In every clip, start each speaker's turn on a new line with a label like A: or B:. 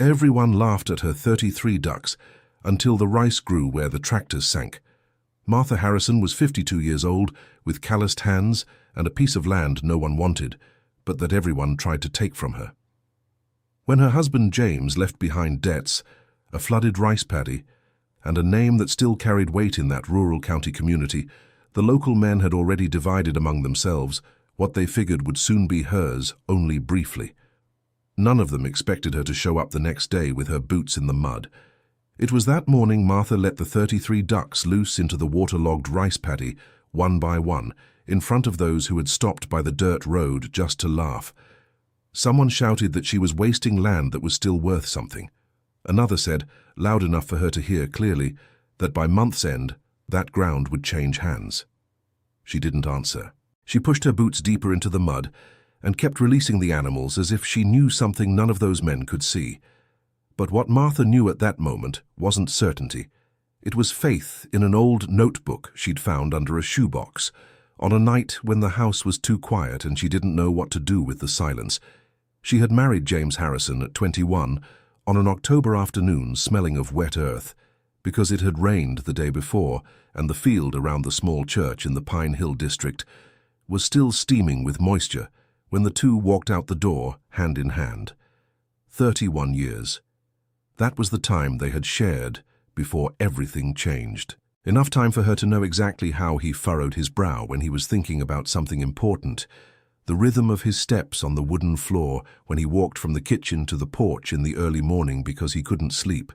A: Everyone laughed at her 33 ducks until the rice grew where the tractors sank. Martha Harrison was 52 years old, with calloused hands and a piece of land no one wanted, but that everyone tried to take from her. When her husband James left behind debts, a flooded rice paddy, and a name that still carried weight in that rural county community, the local men had already divided among themselves what they figured would soon be hers only briefly. None of them expected her to show up the next day with her boots in the mud. It was that morning Martha let the 33 ducks loose into the waterlogged rice paddy, one by one, in front of those who had stopped by the dirt road just to laugh. Someone shouted that she was wasting land that was still worth something. Another said, loud enough for her to hear clearly, that by month's end, that ground would change hands. She didn't answer. She pushed her boots deeper into the mud and kept releasing the animals as if she knew something none of those men could see. But what Martha knew at that moment wasn't certainty. It was faith in an old notebook she'd found under a shoebox, on a night when the house was too quiet and she didn't know what to do with the silence. She had married James Harrison at 21 on an October afternoon smelling of wet earth, because it had rained the day before and the field around the small church in the Pine Hill district was still steaming with moisture when the two walked out the door hand in hand. 31 years. That was the time they had shared before everything changed. Enough time for her to know exactly how he furrowed his brow when he was thinking about something important, the rhythm of his steps on the wooden floor when he walked from the kitchen to the porch in the early morning because he couldn't sleep,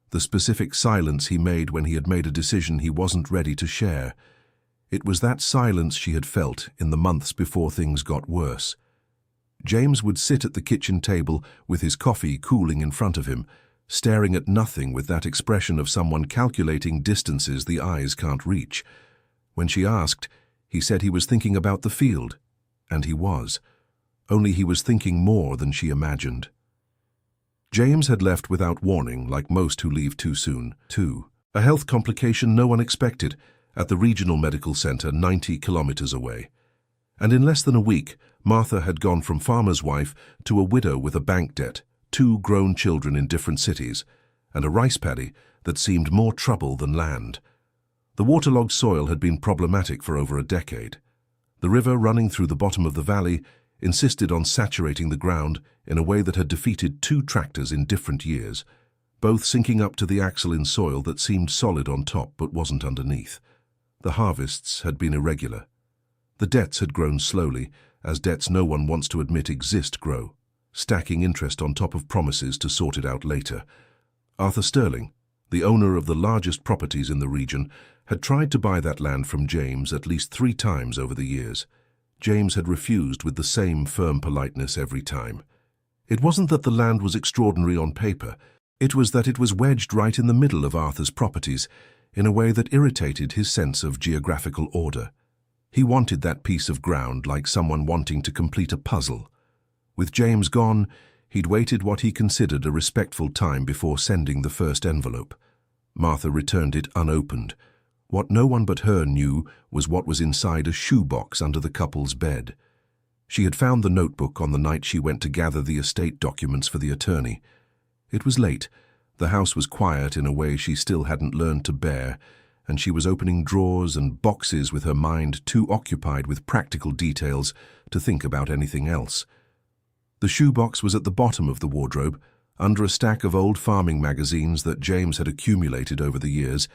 A: the specific silence he made when he had made a decision he wasn't ready to share. It was that silence she had felt in the months before things got worse. James would sit at the kitchen table with his coffee cooling in front of him, staring at nothing with that expression of someone calculating distances the eyes can't reach. When she asked, he said he was thinking about the field, and he was. Only he was thinking more than she imagined. James had left without warning, like most who leave too soon, too. A health complication no one expected, at the regional medical center 90 kilometers away. And in less than a week, Martha had gone from farmer's wife to a widow with a bank debt, 2 grown children in different cities, and a rice paddy that seemed more trouble than land. The waterlogged soil had been problematic for over a decade. The river running through the bottom of the valley insisted on saturating the ground in a way that had defeated 2 tractors in different years, both sinking up to the axle in soil that seemed solid on top but wasn't underneath. The harvests had been irregular. The debts had grown slowly, as debts no one wants to admit exist grow, stacking interest on top of promises to sort it out later. Arthur Sterling, the owner of the largest properties in the region, had tried to buy that land from James at least 3 times over the years. James had refused with the same firm politeness every time. It wasn't that the land was extraordinary on paper, it was that it was wedged right in the middle of Arthur's properties in a way that irritated his sense of geographical order. He wanted that piece of ground like someone wanting to complete a puzzle. With James gone, he'd waited what he considered a respectful time before sending the first envelope. Martha returned it unopened. What no one but her knew was what was inside a shoebox under the couple's bed. She had found the notebook on the night she went to gather the estate documents for the attorney. It was late. The house was quiet in a way she still hadn't learned to bear, and she was opening drawers and boxes with her mind too occupied with practical details to think about anything else. The shoebox was at the bottom of the wardrobe, under a stack of old farming magazines that James had accumulated over the years,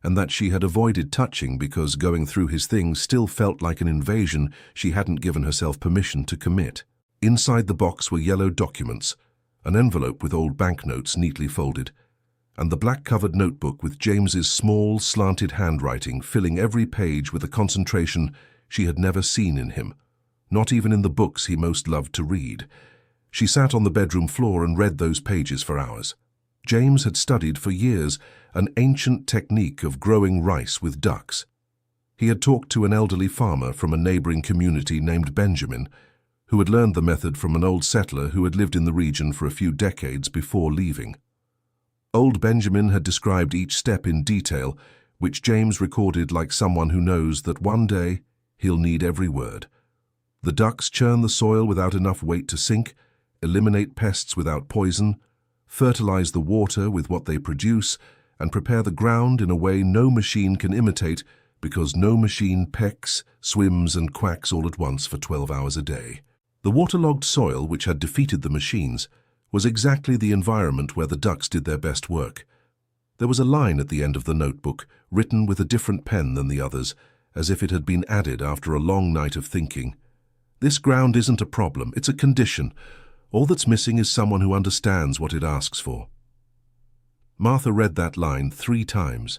A: and that she had avoided touching because going through his things still felt like an invasion she hadn't given herself permission to commit. Inside the box were yellow documents, an envelope with old banknotes neatly folded, and the black-covered notebook with James's small, slanted handwriting filling every page with a concentration she had never seen in him, not even in the books he most loved to read. She sat on the bedroom floor and read those pages for hours. James had studied for years an ancient technique of growing rice with ducks. He had talked to an elderly farmer from a neighboring community named Benjamin, who had learned the method from an old settler who had lived in the region for a few decades before leaving. Old Benjamin had described each step in detail, which James recorded like someone who knows that one day he'll need every word. The ducks churn the soil without enough weight to sink, eliminate pests without poison, fertilize the water with what they produce, and prepare the ground in a way no machine can imitate, because no machine pecks, swims and quacks all at once for 12 hours a day. The waterlogged soil which had defeated the machines was exactly the environment where the ducks did their best work. There was a line at the end of the notebook, written with a different pen than the others, as if it had been added after a long night of thinking. This ground isn't a problem, it's a condition. All that's missing is someone who understands what it asks for. Martha read that line 3 times.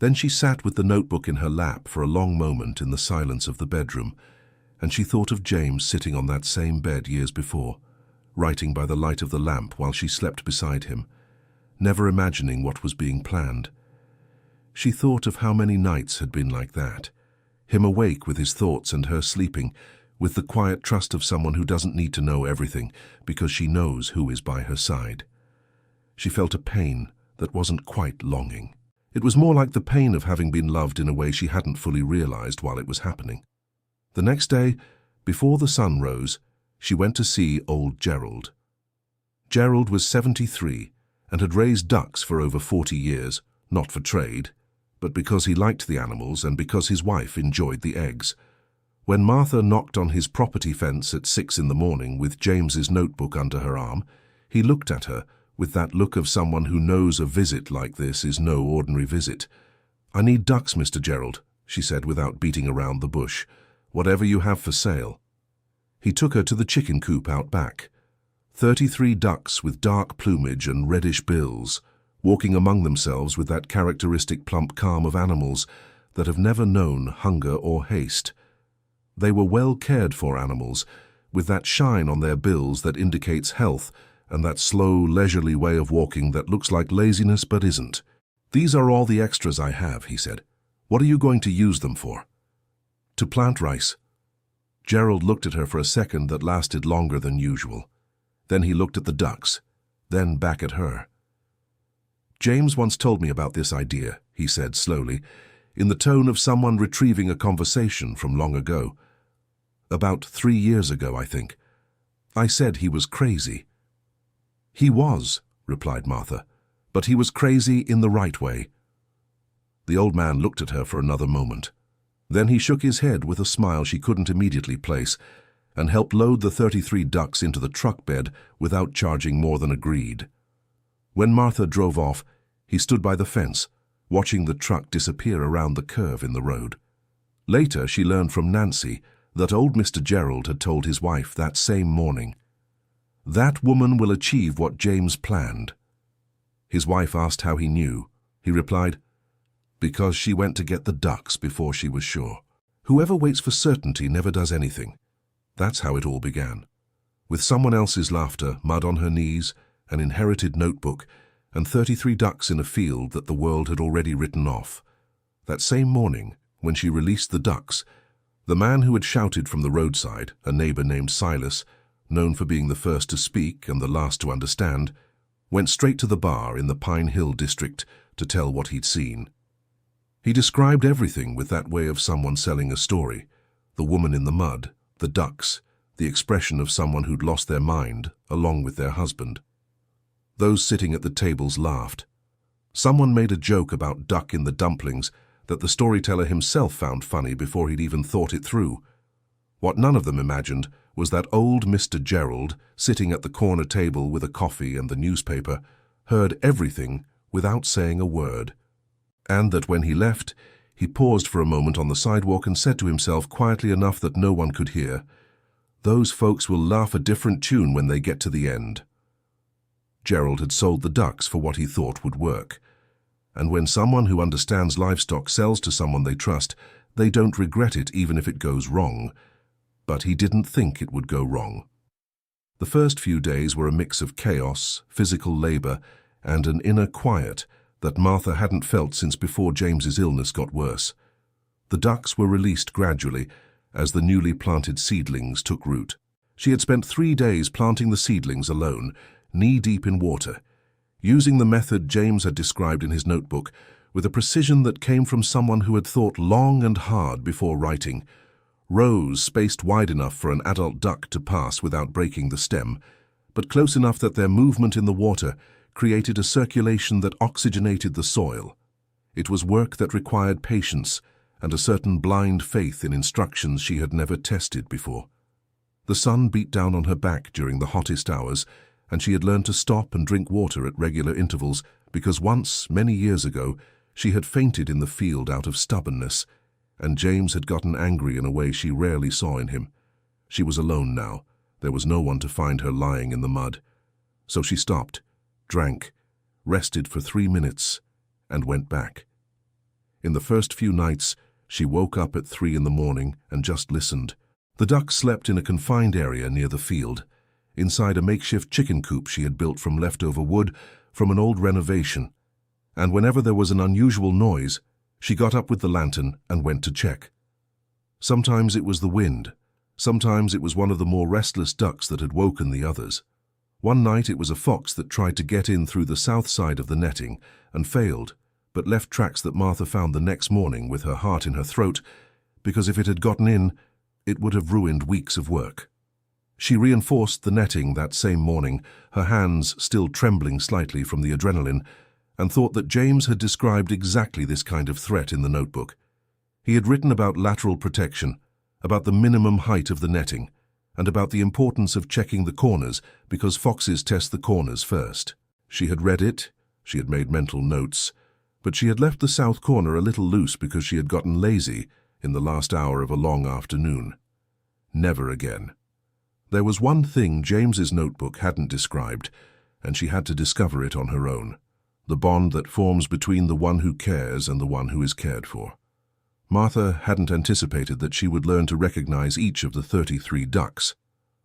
A: Then she sat with the notebook in her lap for a long moment in the silence of the bedroom, and she thought of James sitting on that same bed years before, writing by the light of the lamp while she slept beside him, never imagining what was being planned. She thought of how many nights had been like that, him awake with his thoughts and her sleeping, with the quiet trust of someone who doesn't need to know everything because she knows who is by her side. She felt a pain that wasn't quite longing. It was more like the pain of having been loved in a way she hadn't fully realized while it was happening. The next day, before the sun rose, she went to see old Gerald. Gerald was 73 and had raised ducks for over 40 years, not for trade, but because he liked the animals and because his wife enjoyed the eggs. When Martha knocked on his property fence at 6 in the morning with James's notebook under her arm, he looked at her with that look of someone who knows a visit like this is no ordinary visit. "I need ducks, Mr. Gerald," she said without beating around the bush. "Whatever you have for sale." He took her to the chicken coop out back. 33 ducks with dark plumage and reddish bills, walking among themselves with that characteristic plump calm of animals that have never known hunger or haste. They were well cared for animals, with that shine on their bills that indicates health and that slow, leisurely way of walking that looks like laziness but isn't. "These are all the extras I have," he said. "What are you going to use them for?" "To plant rice." Gerald looked at her for a second that lasted longer than usual. Then he looked at the ducks, then back at her. "James once told me about this idea," he said slowly, in the tone of someone retrieving a conversation from long ago. "About 3 years ago, I think. I said he was crazy." "He was," replied Martha, "but he was crazy in the right way." The old man looked at her for another moment. Then he shook his head with a smile she couldn't immediately place, and helped load the 33 ducks into the truck bed without charging more than agreed. When Martha drove off, he stood by the fence, watching the truck disappear around the curve in the road. Later, she learned from Nancy that old Mr. Gerald had told his wife that same morning, "That woman will achieve what James planned." His wife asked how he knew. He replied, "Because she went to get the ducks before she was sure." Whoever waits for certainty never does anything. That's how it all began. With someone else's laughter, mud on her knees, an inherited notebook, and 33 ducks in a field that the world had already written off. That same morning, when she released the ducks, the man who had shouted from the roadside, a neighbor named Silas, known for being the first to speak and the last to understand, went straight to the bar in the Pine Hill district to tell what he'd seen. He described everything with that way of someone selling a story: the woman in the mud, the ducks, the expression of someone who'd lost their mind, along with their husband. Those sitting at the tables laughed. Someone made a joke about duck in the dumplings that the storyteller himself found funny before he'd even thought it through. What none of them imagined was that old Mr. Gerald, sitting at the corner table with a coffee and the newspaper, heard everything without saying a word, and that when he left, he paused for a moment on the sidewalk and said to himself quietly enough that no one could hear, "Those folks will laugh a different tune when they get to the end." Gerald had sold the ducks for what he thought would work. And when someone who understands livestock sells to someone they trust, they don't regret it even if it goes wrong. But he didn't think it would go wrong. The first few days were a mix of chaos, physical labor, and an inner quiet that Martha hadn't felt since before James's illness got worse. The ducks were released gradually as the newly planted seedlings took root. She had spent 3 days planting the seedlings alone, knee-deep in water, using the method James had described in his notebook with a precision that came from someone who had thought long and hard before writing. Rows spaced wide enough for an adult duck to pass without breaking the stem, but close enough that their movement in the water created a circulation that oxygenated the soil. It was work that required patience and a certain blind faith in instructions she had never tested before. The sun beat down on her back during the hottest hours, and she had learned to stop and drink water at regular intervals because once, many years ago, she had fainted in the field out of stubbornness, and James had gotten angry in a way she rarely saw in him. She was alone now. There was no one to find her lying in the mud. So she stopped, drank, rested for 3 minutes, and went back. In the first few nights, she woke up at 3 in the morning and just listened. The ducks slept in a confined area near the field, inside a makeshift chicken coop she had built from leftover wood from an old renovation. And whenever there was an unusual noise, she got up with the lantern and went to check. Sometimes it was the wind. Sometimes it was one of the more restless ducks that had woken the others. One night it was a fox that tried to get in through the south side of the netting and failed, but left tracks that Martha found the next morning with her heart in her throat, because if it had gotten in, it would have ruined weeks of work. She reinforced the netting that same morning, her hands still trembling slightly from the adrenaline, and thought that James had described exactly this kind of threat in the notebook. He had written about lateral protection, about the minimum height of the netting, and about the importance of checking the corners because foxes test the corners first. She had read it, she had made mental notes, but she had left the south corner a little loose because she had gotten lazy in the last hour of a long afternoon. Never again. There was one thing James's notebook hadn't described, and she had to discover it on her own: the bond that forms between the one who cares and the one who is cared for. Martha hadn't anticipated that she would learn to recognize each of the 33 ducks,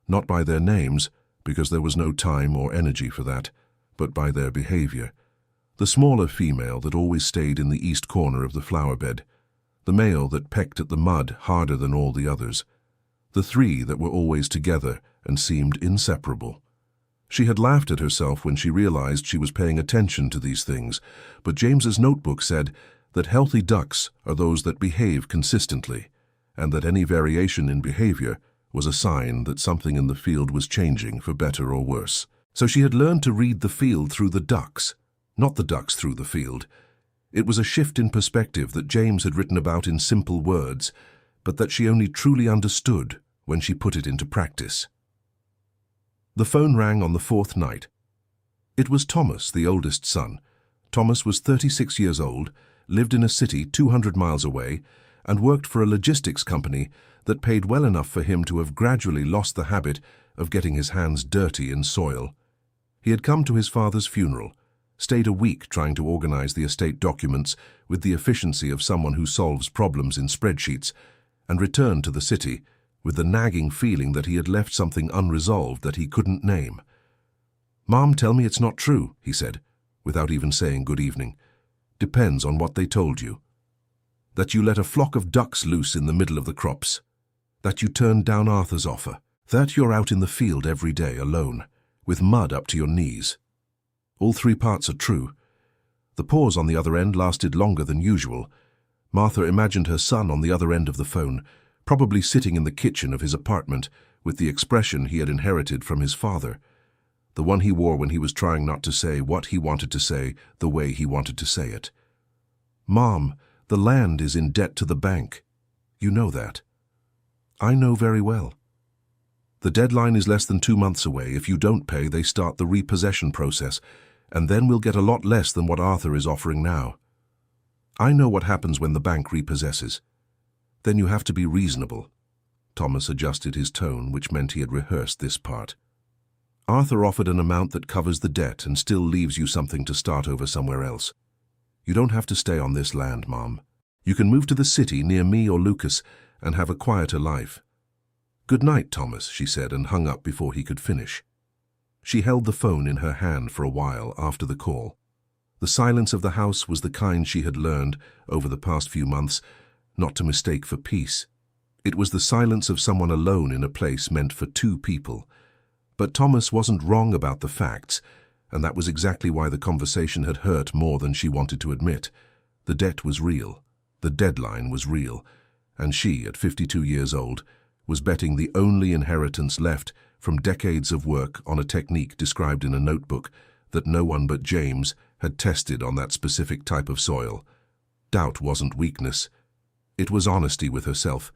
A: not by their names, because there was no time or energy for that, but by their behavior. The smaller female that always stayed in the east corner of the flower bed, the male that pecked at the mud harder than all the others, the 3 that were always together and seemed inseparable. She had laughed at herself when she realized she was paying attention to these things, but James's notebook said that healthy ducks are those that behave consistently, and that any variation in behavior was a sign that something in the field was changing for better or worse. So she had learned to read the field through the ducks, not the ducks through the field. It was a shift in perspective that James had written about in simple words, but that she only truly understood when she put it into practice. The phone rang on the 4th night. It was Thomas, the oldest son. Thomas was 36 years old, lived in a city 200 miles away, and worked for a logistics company that paid well enough for him to have gradually lost the habit of getting his hands dirty in soil. He had come to his father's funeral, stayed a week trying to organize the estate documents with the efficiency of someone who solves problems in spreadsheets, and returned to the city with the nagging feeling that he had left something unresolved that he couldn't name. "Mom, tell me it's not true," he said, without even saying good evening. "Depends on what they told you. That you let a flock of ducks loose in the middle of the crops. That you turned down Arthur's offer. That you're out in the field every day alone, with mud up to your knees. All 3 parts are true." The pause on the other end lasted longer than usual. Martha imagined her son on the other end of the phone, probably sitting in the kitchen of his apartment with the expression he had inherited from his father, the one he wore when he was trying not to say what he wanted to say the way he wanted to say it. "Mom, the land is in debt to the bank. You know that." "I know very well. The deadline is less than 2 months away. If you don't pay, they start the repossession process, and then we'll get a lot less than what Arthur is offering now. I know what happens when the bank repossesses. Then you have to be reasonable." Thomas adjusted his tone, which meant he had rehearsed this part. "Arthur offered an amount that covers the debt and still leaves you something to start over somewhere else. You don't have to stay on this land, Mom. You can move to the city near me or Lucas and have a quieter life." "Good night, Thomas," she said, and hung up before he could finish. She held the phone in her hand for a while after the call. The silence of the house was the kind she had learned, over the past few months, not to mistake for peace. It was the silence of someone alone in a place meant for 2 people. But Thomas wasn't wrong about the facts, and that was exactly why the conversation had hurt more than she wanted to admit. The debt was real, the deadline was real, and she, at 52 years old, was betting the only inheritance left from decades of work on a technique described in a notebook that no one but James had tested on that specific type of soil. Doubt wasn't weakness. It was honesty with herself.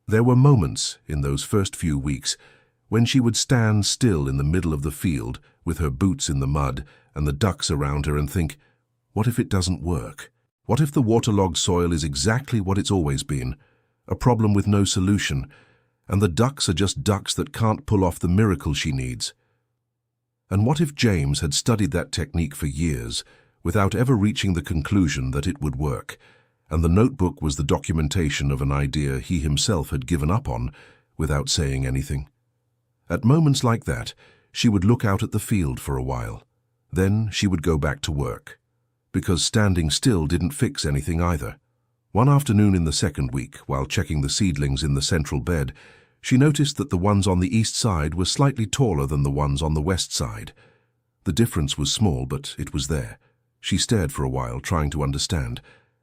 A: There were moments in those first few weeks when she would stand still in the middle of the field with her boots in the mud and the ducks around her and think, what if it doesn't work? What if the waterlogged soil is exactly what it's always been, a problem with no solution, and the ducks are just ducks that can't pull off the miracle she needs? And what if James had studied that technique for years without ever reaching the conclusion that it would work, and the notebook was the documentation of an idea he himself had given up on without saying anything? At moments like that, she would look out at the field for a while. Then she would go back to work, because standing still didn't fix anything either. One afternoon in the second week, while checking the seedlings in the central bed, she noticed that the ones on the east side were slightly taller than the ones on the west side. The difference was small, but it was there. She stared for a while, trying to understand,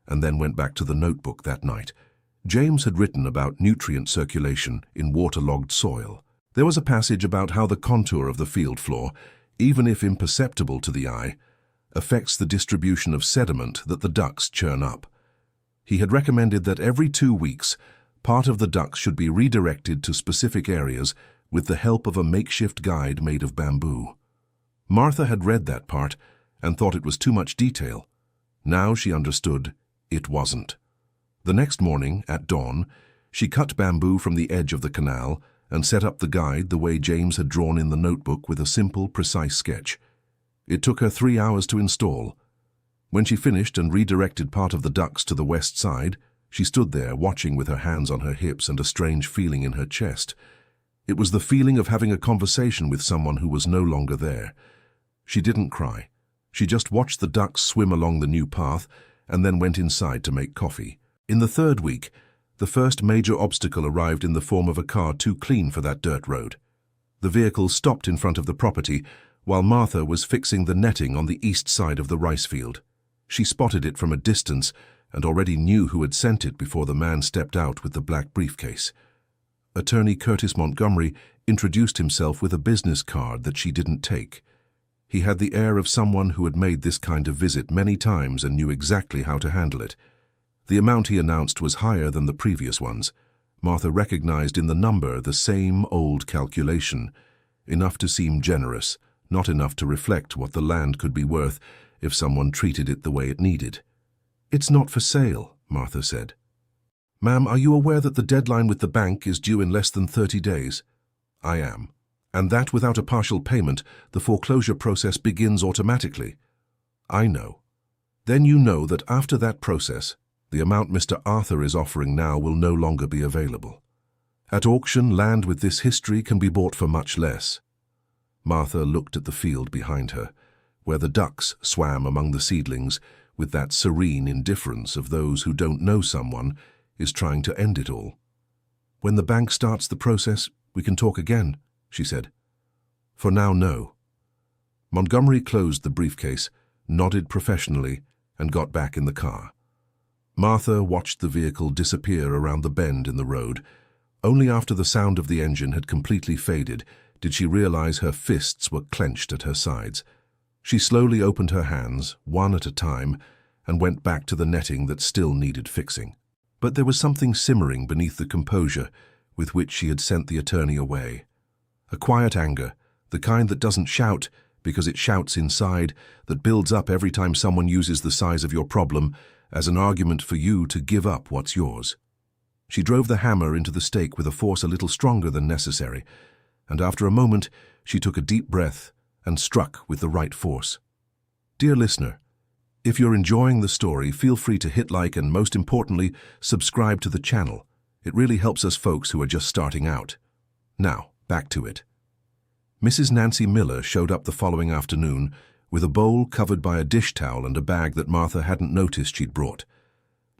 A: and then went back to the notebook that night. James had written about nutrient circulation in waterlogged soil. There was a passage about how the contour of the field floor, even if imperceptible to the eye, affects the distribution of sediment that the ducks churn up. He had recommended that every 2 weeks, part of the ducks should be redirected to specific areas with the help of a makeshift guide made of bamboo. Martha had read that part and thought it was too much detail. Now she understood it wasn't. The next morning, at dawn, she cut bamboo from the edge of the canal and set up the guide the way James had drawn in the notebook with a simple, precise sketch. It took her 3 hours to install. When she finished and redirected part of the ducks to the west side, she stood there watching with her hands on her hips and a strange feeling in her chest. It was the feeling of having a conversation with someone who was no longer there. She didn't cry. She just watched the ducks swim along the new path and then went inside to make coffee. In the third week, the first major obstacle arrived in the form of a car too clean for that dirt road. The vehicle stopped in front of the property while Martha was fixing the netting on the east side of the rice field. She spotted it from a distance and already knew who had sent it before the man stepped out with the black briefcase. Attorney Curtis Montgomery introduced himself with a business card that she didn't take. He had the air of someone who had made this kind of visit many times and knew exactly how to handle it. The amount he announced was higher than the previous ones. Martha recognized in the number the same old calculation, enough to seem generous, not enough to reflect what the land could be worth if someone treated it the way it needed. "It's not for sale," Martha said. "Ma'am, are you aware that the deadline with the bank is due in less than 30 days? "I am. And that without a partial payment, the foreclosure process begins automatically." "I know." "Then you know that after that process, the amount Mr. Arthur is offering now will no longer be available. At auction, land with this history can be bought for much less." Martha looked at the field behind her, where the ducks swam among the seedlings with that serene indifference of those who don't know someone is trying to end it all. "When the bank starts the process, we can talk again," she said. "For now, no." Montgomery closed the briefcase, nodded professionally, and got back in the car. Martha watched the vehicle disappear around the bend in the road. Only after the sound of the engine had completely faded did she realize her fists were clenched at her sides. She slowly opened her hands, one at a time, and went back to the netting that still needed fixing. But there was something simmering beneath the composure with which she had sent the attorney away. A quiet anger, the kind that doesn't shout because it shouts inside, that builds up every time someone uses the size of your problem as an argument for you to give up what's yours. She drove the hammer into the stake with a force a little stronger than necessary, and after a moment she took a deep breath and struck with the right force. Dear listener, if you're enjoying the story, feel free to hit like and, most importantly, subscribe to the channel. It really helps us folks who are just starting out. Now, back to it. Mrs. Nancy Miller showed up the following afternoon with a bowl covered by a dish towel and a bag that Martha hadn't noticed she'd brought.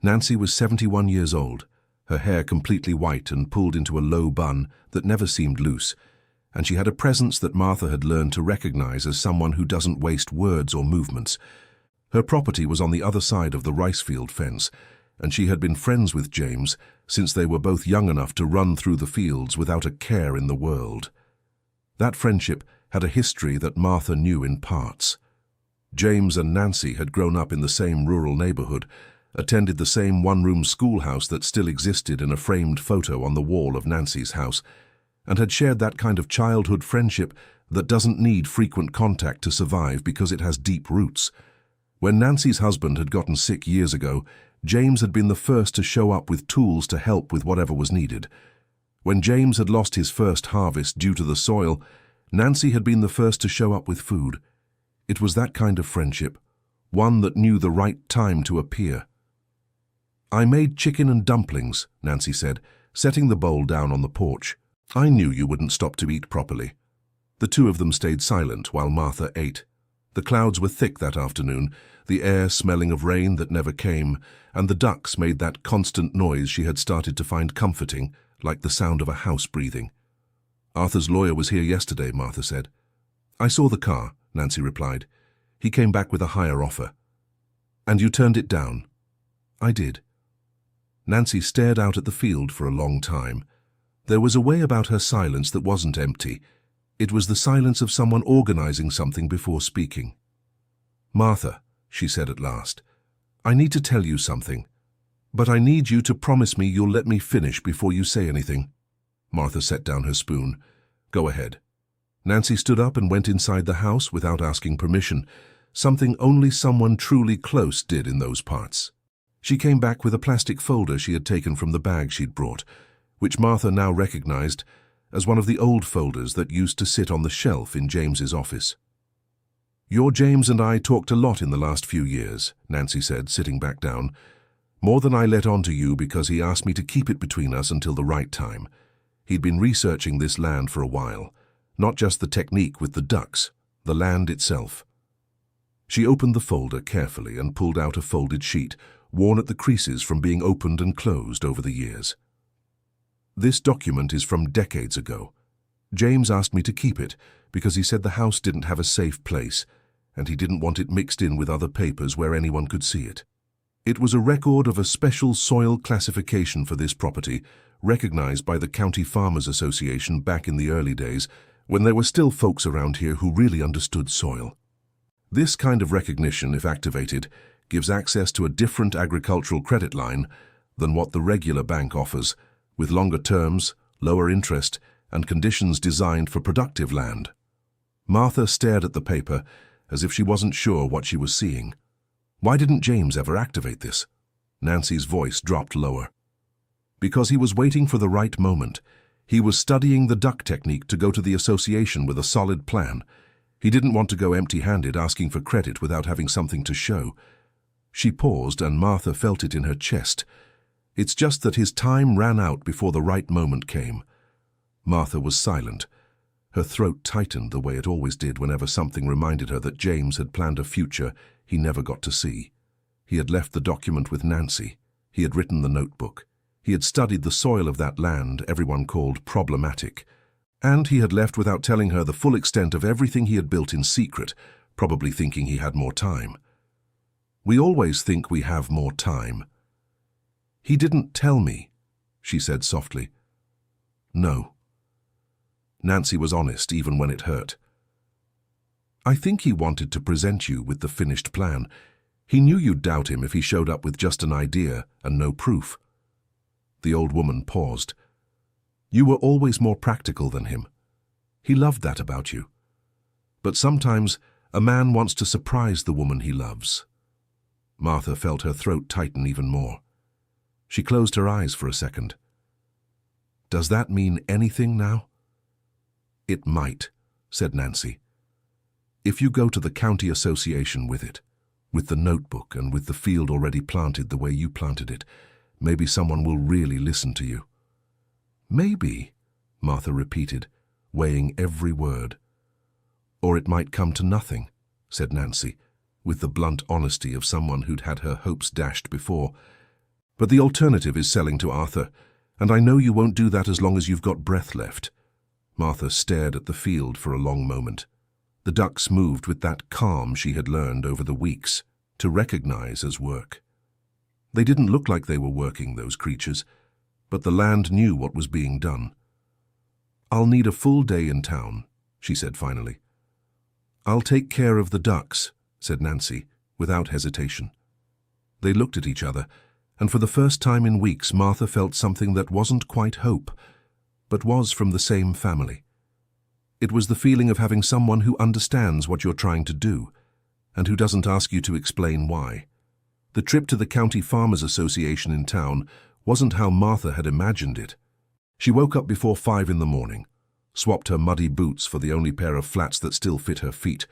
A: Nancy was 71 years old, her hair completely white and pulled into a low bun that never seemed loose, and she had a presence that Martha had learned to recognize as someone who doesn't waste words or movements. Her property was on the other side of the rice field fence, and she had been friends with James since they were both young enough to run through the fields without a care in the world. That friendship had a history that Martha knew in parts. James and Nancy had grown up in the same rural neighborhood, attended the same one-room schoolhouse that still existed in a framed photo on the wall of Nancy's house, and had shared that kind of childhood friendship that doesn't need frequent contact to survive because it has deep roots. When Nancy's husband had gotten sick years ago, James had been the first to show up with tools to help with whatever was needed. When James had lost his first harvest due to the soil, Nancy had been the first to show up with food. It was that kind of friendship, one that knew the right time to appear. "I made chicken and dumplings," Nancy said, setting the bowl down on the porch. "I knew you wouldn't stop to eat properly." The two of them stayed silent while Martha ate. The clouds were thick that afternoon, the air smelling of rain that never came, and the ducks made that constant noise she had started to find comforting, like the sound of a house breathing. "Arthur's lawyer was here yesterday," Martha said. "I saw the car," Nancy replied. "He came back with a higher offer." "And you turned it down?" "I did." Nancy stared out at the field for a long time. There was a way about her silence that wasn't empty. It was the silence of someone organizing something before speaking. "Martha," she said at last, "I need to tell you something, but I need you to promise me you'll let me finish before you say anything." Martha set down her spoon. "Go ahead." Nancy stood up and went inside the house without asking permission, something only someone truly close did in those parts. She came back with a plastic folder she had taken from the bag she'd brought, which Martha now recognized as one of the old folders that used to sit on the shelf in James's office. "Your James and I talked a lot in the last few years," Nancy said, sitting back down. "More than I let on to you because he asked me to keep it between us until the right time. He'd been researching this land for a while, not just the technique with the ducks, the land itself." She opened the folder carefully and pulled out a folded sheet, worn at the creases from being opened and closed over the years. "This document is from decades ago. James asked me to keep it because he said the house didn't have a safe place, and he didn't want it mixed in with other papers where anyone could see it. It was a record of a special soil classification for this property, recognized by the County Farmers Association back in the early days, when there were still folks around here who really understood soil. This kind of recognition, if activated, gives access to a different agricultural credit line than what the regular bank offers, with longer terms, lower interest, and conditions designed for productive land." Martha stared at the paper as if she wasn't sure what she was seeing. "Why didn't James ever activate this?" Nancy's voice dropped lower. "Because he was waiting for the right moment. He was studying the duck technique to go to the association with a solid plan. He didn't want to go empty-handed asking for credit without having something to show." She paused, and Martha felt it in her chest. "It's just that his time ran out before the right moment came." Martha was silent. Her throat tightened the way it always did whenever something reminded her that James had planned a future he never got to see. He had left the document with Nancy. He had written the notebook. He had studied the soil of that land everyone called problematic. And he had left without telling her the full extent of everything he had built in secret, probably thinking he had more time. We always think we have more time. "He didn't tell me," she said softly. "No." Nancy was honest even when it hurt. "I think he wanted to present you with the finished plan. He knew you'd doubt him if he showed up with just an idea and no proof." The old woman paused. "You were always more practical than him. He loved that about you. But sometimes a man wants to surprise the woman he loves." Martha felt her throat tighten even more. She closed her eyes for a second. "Does that mean anything now?" "It might," said Nancy. "If you go to the county association with it, with the notebook and with the field already planted the way you planted it, maybe someone will really listen to you." "Maybe," Martha repeated, weighing every word. "Or it might come to nothing," said Nancy, with the blunt honesty of someone who'd had her hopes dashed before. "But the alternative is selling to Arthur, and I know you won't do that as long as you've got breath left." Martha stared at the field for a long moment. The ducks moved with that calm she had learned over the weeks to recognize as work. They didn't look like they were working, those creatures, but the land knew what was being done. "I'll need a full day in town," she said finally. "I'll take care of the ducks," said Nancy, without hesitation. They looked at each other, and for the first time in weeks Martha felt something that wasn't quite hope, but was from the same family. It was the feeling of having someone who understands what you're trying to do, and who doesn't ask you to explain why. The trip to the County Farmers Association in town wasn't how Martha had imagined it. She woke up before 5 in the morning, swapped her muddy boots for the only pair of flats that still fit her feet,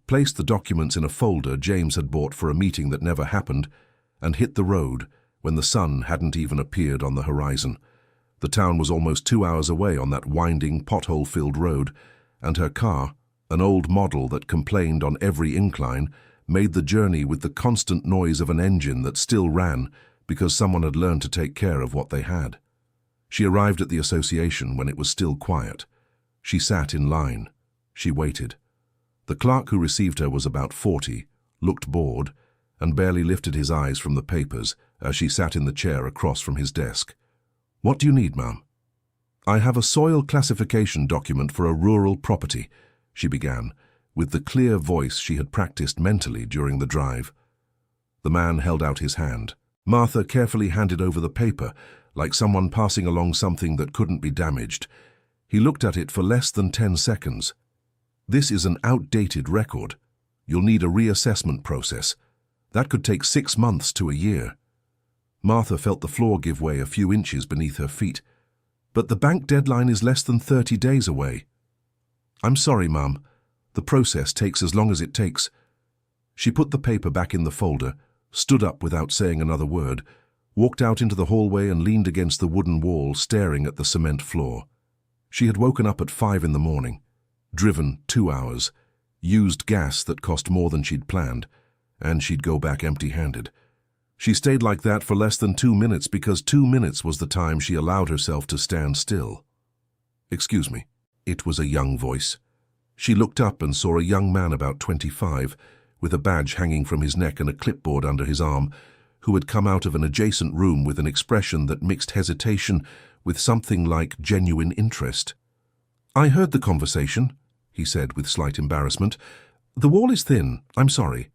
A: placed the documents in a folder James had bought for a meeting that never happened, and hit the road when the sun hadn't even appeared on the horizon. The town was almost 2 hours away on that winding, pothole-filled road, and her car, an old model that complained on every incline, made the journey with the constant noise of an engine that still ran because someone had learned to take care of what they had. She arrived at the association when it was still quiet. She sat in line. She waited. The clerk who received her was about 40, looked bored, and barely lifted his eyes from the papers as she sat in the chair across from his desk. "What do you need, ma'am?" "I have a soil classification document for a rural property," she began, with the clear voice she had practiced mentally during the drive. The man held out his hand. Martha carefully handed over the paper, like someone passing along something that couldn't be damaged. He looked at it for less than 10 seconds. "This is an outdated record. You'll need a reassessment process. That could take 6 months to a year." Martha felt the floor give way a few inches beneath her feet. "But the bank deadline is less than 30 days away." "I'm sorry, Mum. The process takes as long as it takes." She put the paper back in the folder, stood up without saying another word, walked out into the hallway and leaned against the wooden wall, staring at the cement floor. She had woken up at 5 in the morning, driven 2 hours, used gas that cost more than she'd planned, and she'd go back empty-handed. She stayed like that for less than 2 minutes because 2 minutes was the time she allowed herself to stand still. "Excuse me." It was a young voice. She looked up and saw a young man about 25, with a badge hanging from his neck and a clipboard under his arm, who had come out of an adjacent room with an expression that mixed hesitation with something like genuine interest. "I heard the conversation," he said with slight embarrassment. "The wall is thin, I'm sorry."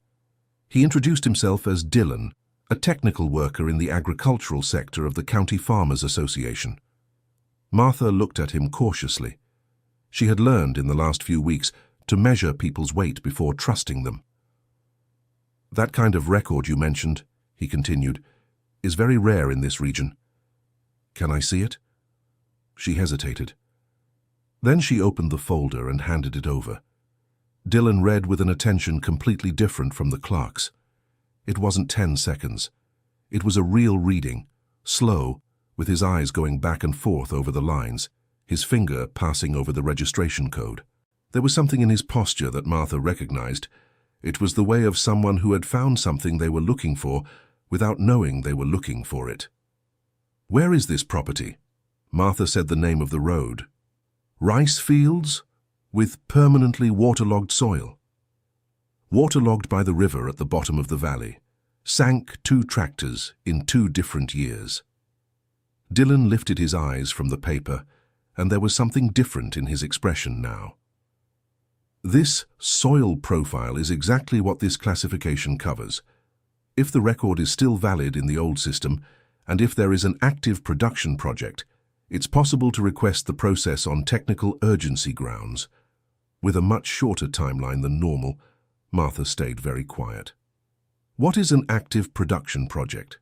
A: He introduced himself as Dylan, a technical worker in the agricultural sector of the County Farmers Association. Martha looked at him cautiously. She had learned in the last few weeks to measure people's weight before trusting them. "That kind of record you mentioned," he continued, "is very rare in this region. Can I see it?" She hesitated. Then she opened the folder and handed it over. Dylan read with an attention completely different from the clerk's. It wasn't 10 seconds. It was a real reading, slow, with his eyes going back and forth over the lines, his finger passing over the registration code. There was something in his posture that Martha recognized. It was the way of someone who had found something they were looking for without knowing they were looking for it. "Where is this property?" Martha said the name of the road. "Rice fields with permanently waterlogged soil." Waterlogged by the river at the bottom of the valley. Sank 2 tractors in 2 different years. Dylan lifted his eyes from the paper, and there was something different in his expression now. "This soil profile is exactly what this classification covers. If the record is still valid in the old system, and if there is an active production project, it's possible to request the process on technical urgency grounds." With a much shorter timeline than normal, Martha stayed very quiet. "What is an active production project?"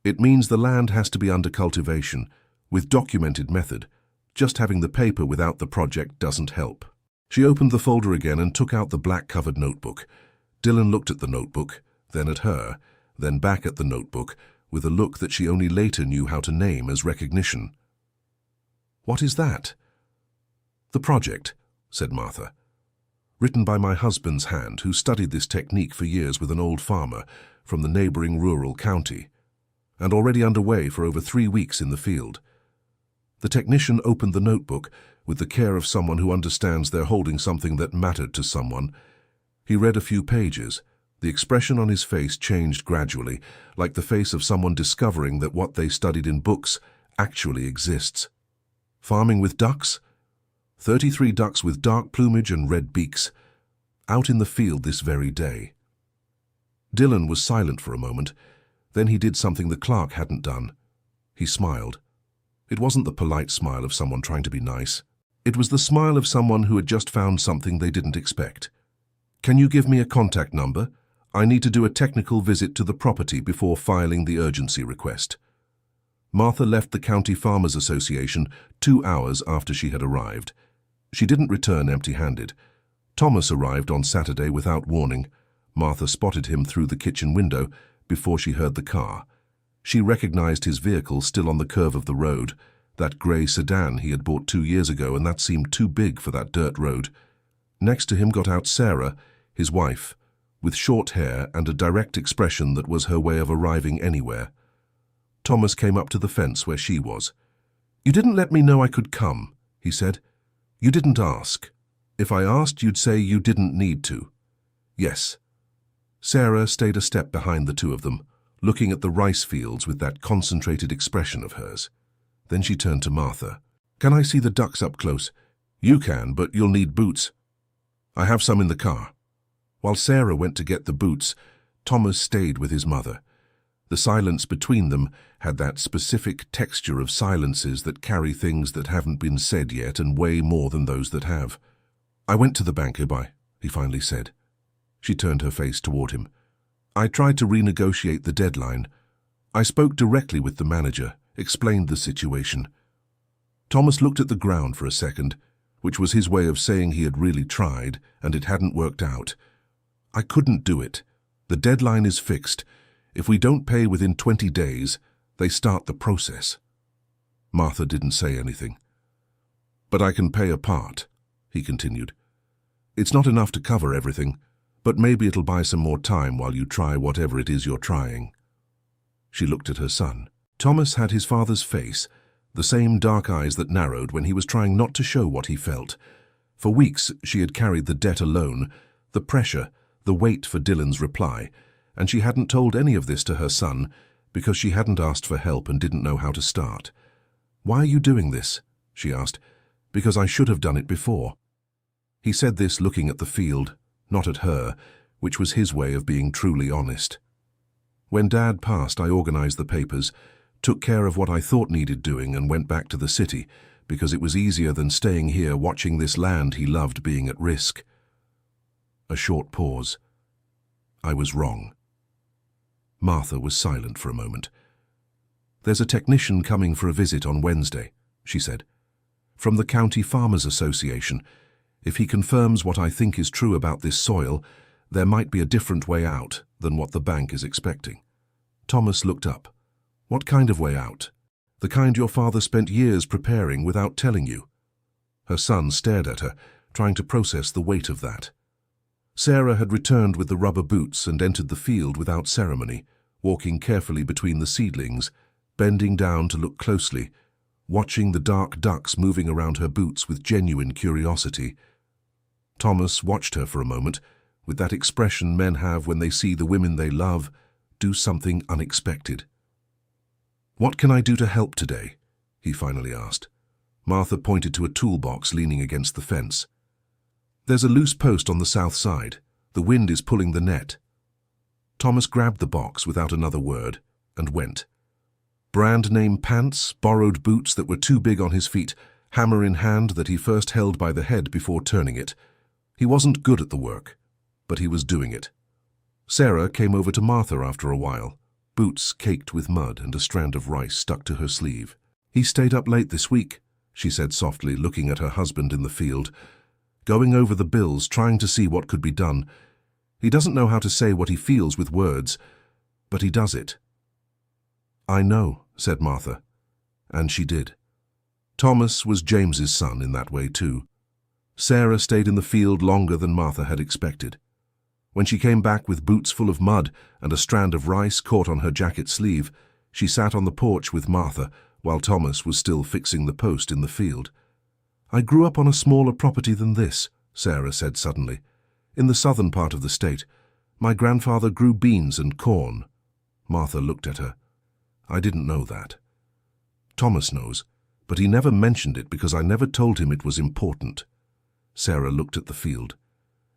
A: "It means the land has to be under cultivation, with documented method. Just having the paper without the project doesn't help." She opened the folder again and took out the black-covered notebook. Dylan looked at the notebook, then at her, then back at the notebook, with a look that she only later knew how to name as recognition. "What is that?" "The project," said Martha. "Written by my husband's hand, who studied this technique for years with an old farmer from the neighboring rural county, and already underway for over 3 weeks in the field." The technician opened the notebook with the care of someone who understands they're holding something that mattered to someone. He read a few pages. The expression on his face changed gradually, like the face of someone discovering that what they studied in books actually exists. "Farming with ducks?" 33 ducks with dark plumage and red beaks, out in the field this very day. Dylan was silent for a moment. Then he did something the clerk hadn't done. He smiled. It wasn't the polite smile of someone trying to be nice. It was the smile of someone who had just found something they didn't expect. "Can you give me a contact number? I need to do a technical visit to the property before filing the urgency request." Martha left the County Farmers Association 2 hours after she had arrived. She didn't return empty-handed. Thomas arrived on Saturday without warning. Martha spotted him through the kitchen window before she heard the car. She recognized his vehicle still on the curve of the road, that grey sedan he had bought 2 years ago, and that seemed too big for that dirt road. Next to him got out Sarah, his wife, with short hair and a direct expression that was her way of arriving anywhere. Thomas came up to the fence where she was. "You didn't let me know I could come," he said. "You didn't ask. If I asked, you'd say you didn't need to." "Yes." Sarah stayed a step behind the two of them, looking at the rice fields with that concentrated expression of hers. Then she turned to Martha. "Can I see the ducks up close?" "You can, but you'll need boots." "I have some in the car." While Sarah went to get the boots, Thomas stayed with his mother. The silence between them had that specific texture of silences that carry things that haven't been said yet and weigh more than those that have. "I went to the bank, Ibai," he finally said. She turned her face toward him. "I tried to renegotiate the deadline. I spoke directly with the manager, explained the situation." Thomas looked at the ground for a second, which was his way of saying he had really tried, and it hadn't worked out. "I couldn't do it. The deadline is fixed. If we don't pay within 20 days, they start the process." Martha didn't say anything. "But I can pay a part," he continued. "It's not enough to cover everything, but maybe it'll buy some more time while you try whatever it is you're trying." She looked at her son. Thomas had his father's face, the same dark eyes that narrowed when he was trying not to show what he felt. For weeks she had carried the debt alone, the pressure, the weight for Dylan's reply, and she hadn't told any of this to her son because she hadn't asked for help and didn't know how to start. "Why are you doing this?" she asked. "Because I should have done it before." He said this looking at the field, not at her, which was his way of being truly honest. "When Dad passed, I organized the papers, took care of what I thought needed doing, and went back to the city because it was easier than staying here watching this land he loved being at risk." A short pause. "I was wrong." Martha was silent for a moment. "There's a technician coming for a visit on Wednesday," she said. "From the County Farmers Association. If he confirms what I think is true about this soil, there might be a different way out than what the bank is expecting." Thomas looked up. "What kind of way out?" "The kind your father spent years preparing without telling you." Her son stared at her, trying to process the weight of that. Sarah had returned with the rubber boots and entered the field without ceremony, walking carefully between the seedlings, bending down to look closely, watching the dark ducks moving around her boots with genuine curiosity. Thomas watched her for a moment, with that expression men have when they see the women they love do something unexpected. "What can I do to help today?" he finally asked. Martha pointed to a toolbox leaning against the fence. "There's a loose post on the south side. The wind is pulling the net." Thomas grabbed the box without another word and went. Brand name pants, borrowed boots that were too big on his feet, hammer in hand that he first held by the head before turning it. He wasn't good at the work, but he was doing it. Sarah came over to Martha after a while, boots caked with mud and a strand of rice stuck to her sleeve. "He stayed up late this week," she said softly, looking at her husband in the field, "going over the bills, trying to see what could be done. He doesn't know how to say what he feels with words, but he does it." "I know," said Martha, and she did. Thomas was James's son in that way too. Sarah stayed in the field longer than Martha had expected. When she came back with boots full of mud and a strand of rice caught on her jacket sleeve, she sat on the porch with Martha while Thomas was still fixing the post in the field. "I grew up on a smaller property than this," Sarah said suddenly. "In the southern part of the state. My grandfather grew beans and corn." Martha looked at her. "I didn't know that." "Thomas knows, But he never mentioned it because I never told him it was important. Sarah looked at the field.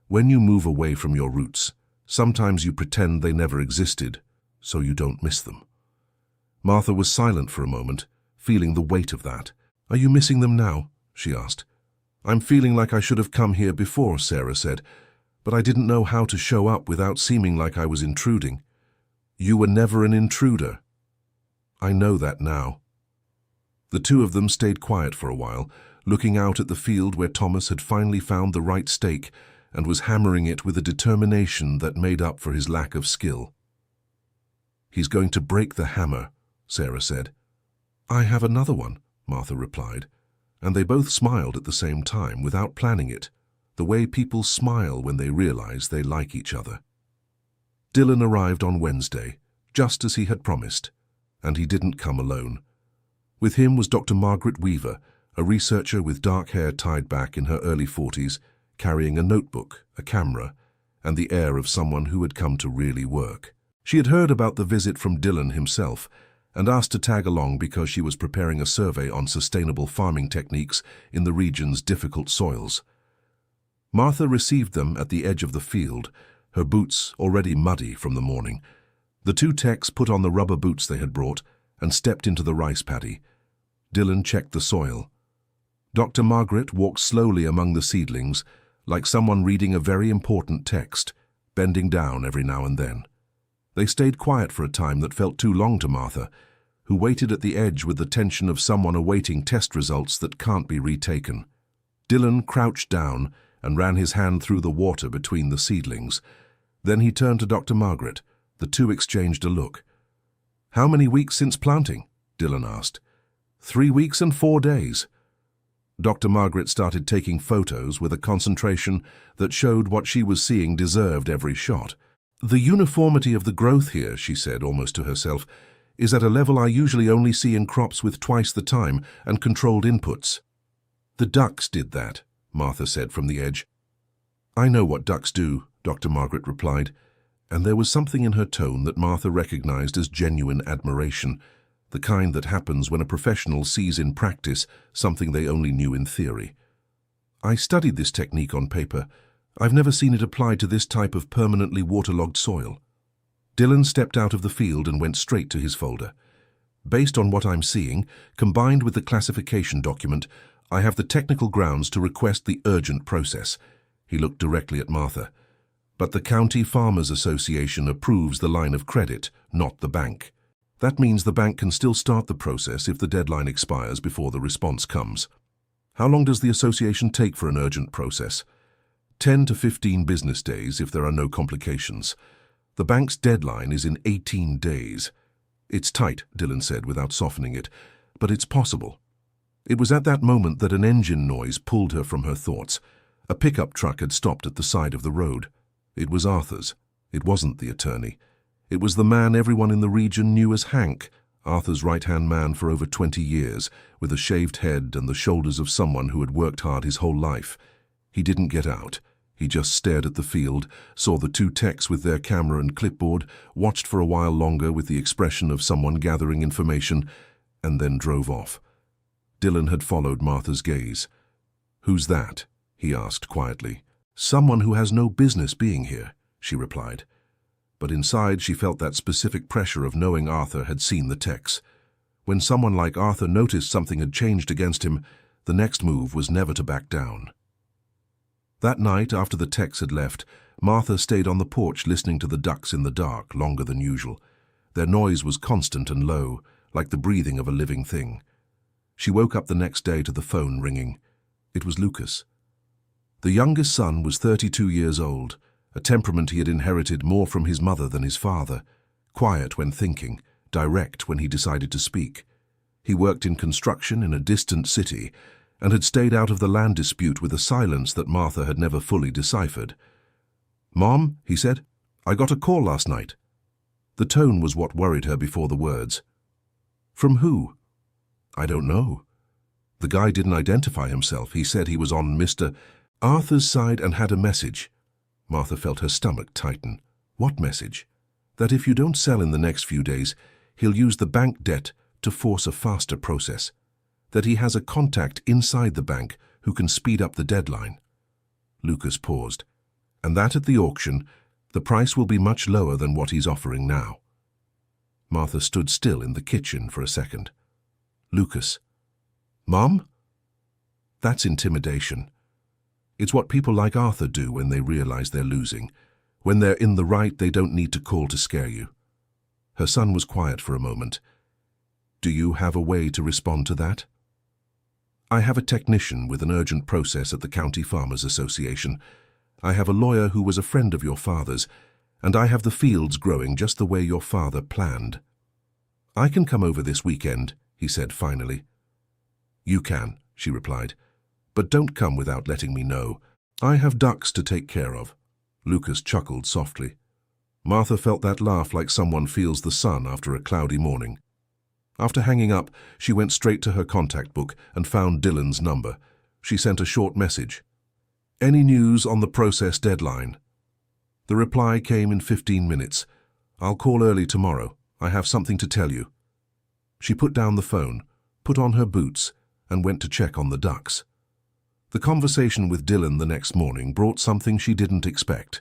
A: When you move away from your roots, sometimes you pretend they never existed, so you don't miss them. Martha was silent for a moment, feeling the weight of that. Are you missing them now? She asked. I'm feeling like I should have come here before, Sarah said, but I didn't know how to show up without seeming like I was intruding. You were never an intruder. I know that now. The two of them stayed quiet for a while, looking out at the field where Thomas had finally found the right stake and was hammering it with a determination that made up for his lack of skill. He's going to break the hammer, Sarah said. I have another one, Martha replied, and they both smiled at the same time without planning it, the way people smile when they realize they like each other. Dylan arrived on Wednesday, just as he had promised, and he didn't come alone. With him was Dr. Margaret Weaver, a researcher with dark hair tied back in her early 40s, carrying a notebook, a camera, and the air of someone who had come to really work. She had heard about the visit from Dylan himself and asked to tag along because she was preparing a survey on sustainable farming techniques in the region's difficult soils. Martha received them at the edge of the field, her boots already muddy from the morning. The two techs put on the rubber boots they had brought and stepped into the rice paddy. Dylan checked the soil. Dr. Margaret walked slowly among the seedlings, like someone reading a very important text, bending down every now and then. They stayed quiet for a time that felt too long to Martha, who waited at the edge with the tension of someone awaiting test results that can't be retaken. Dylan crouched down and ran his hand through the water between the seedlings. Then he turned to Dr. Margaret. The two exchanged a look. How many weeks since planting? Dylan asked. 3 weeks and 4 days. Dr. Margaret started taking photos with a concentration that showed what she was seeing deserved every shot. The uniformity of the growth here, she said almost to herself, is at a level I usually only see in crops with twice the time and controlled inputs. The ducks did that, Martha said from the edge. I know what ducks do, Dr. Margaret replied, and there was something in her tone that Martha recognized as genuine admiration, the kind that happens when a professional sees in practice something they only knew in theory. I studied this technique on paper. I've never seen it applied to this type of permanently waterlogged soil. Dylan stepped out of the field and went straight to his folder. Based on what I'm seeing, combined with the classification document, I have the technical grounds to request the urgent process. He looked directly at Martha. But the County Farmers Association approves the line of credit, not the bank. That means the bank can still start the process if the deadline expires before the response comes. How long does the association take for an urgent process? 10 to 15 business days if there are no complications. The bank's deadline is in 18 days. It's tight, Dylan said without softening it, but it's possible. It was at that moment that an engine noise pulled her from her thoughts. A pickup truck had stopped at the side of the road. It was Arthur's. It wasn't the attorney. It was the man everyone in the region knew as Hank, Arthur's right-hand man for over 20 years, with a shaved head and the shoulders of someone who had worked hard his whole life. He didn't get out. He just stared at the field, saw the two techs with their camera and clipboard, watched for a while longer with the expression of someone gathering information, and then drove off. Dylan had followed Martha's gaze. "Who's that?" he asked quietly. "Someone who has no business being here," she replied. But inside she felt that specific pressure of knowing Arthur had seen the techs. When someone like Arthur noticed something had changed against him, the next move was never to back down. That night, after the techs had left, Martha stayed on the porch listening to the ducks in the dark longer than usual. Their noise was constant and low, like the breathing of a living thing. She woke up the next day to the phone ringing. It was Lucas. The youngest son was 32 years old, a temperament he had inherited more from his mother than his father. Quiet when thinking, direct when he decided to speak. He worked in construction in a distant city and had stayed out of the land dispute with a silence that Martha had never fully deciphered. "Mom," he said, "I got a call last night." The tone was what worried her before the words. "From who?" "I don't know." The guy didn't identify himself. He said he was on Mr. Arthur's side and had a message. Martha felt her stomach tighten. What message? That if you don't sell in the next few days, he'll use the bank debt to force a faster process. that he has a contact inside the bank who can speed up the deadline. Lucas paused. And that at the auction, the price will be much lower than what he's offering now. Martha stood still in the kitchen for a second. Lucas. Mom? That's intimidation. It's what people like Arthur do when they realize they're losing. When they're in the right, they don't need to call to scare you. Her son was quiet for a moment. Do you have a way to respond to that? I have a technician with an urgent process at the County Farmers Association. I have a lawyer who was a friend of your father's, and I have the fields growing just the way your father planned. I can come over this weekend, he said finally. You can, she replied, but don't come without letting me know. I have ducks to take care of. Lucas chuckled softly. Martha felt that laugh like someone feels the sun after a cloudy morning. After hanging up, she went straight to her contact book and found Dylan's number. She sent a short message. Any news on the process deadline? The reply came in 15 minutes. I'll call early tomorrow. I have something to tell you. She put down the phone, put on her boots, and went to check on the ducks. The conversation with Dylan the next morning brought something she didn't expect.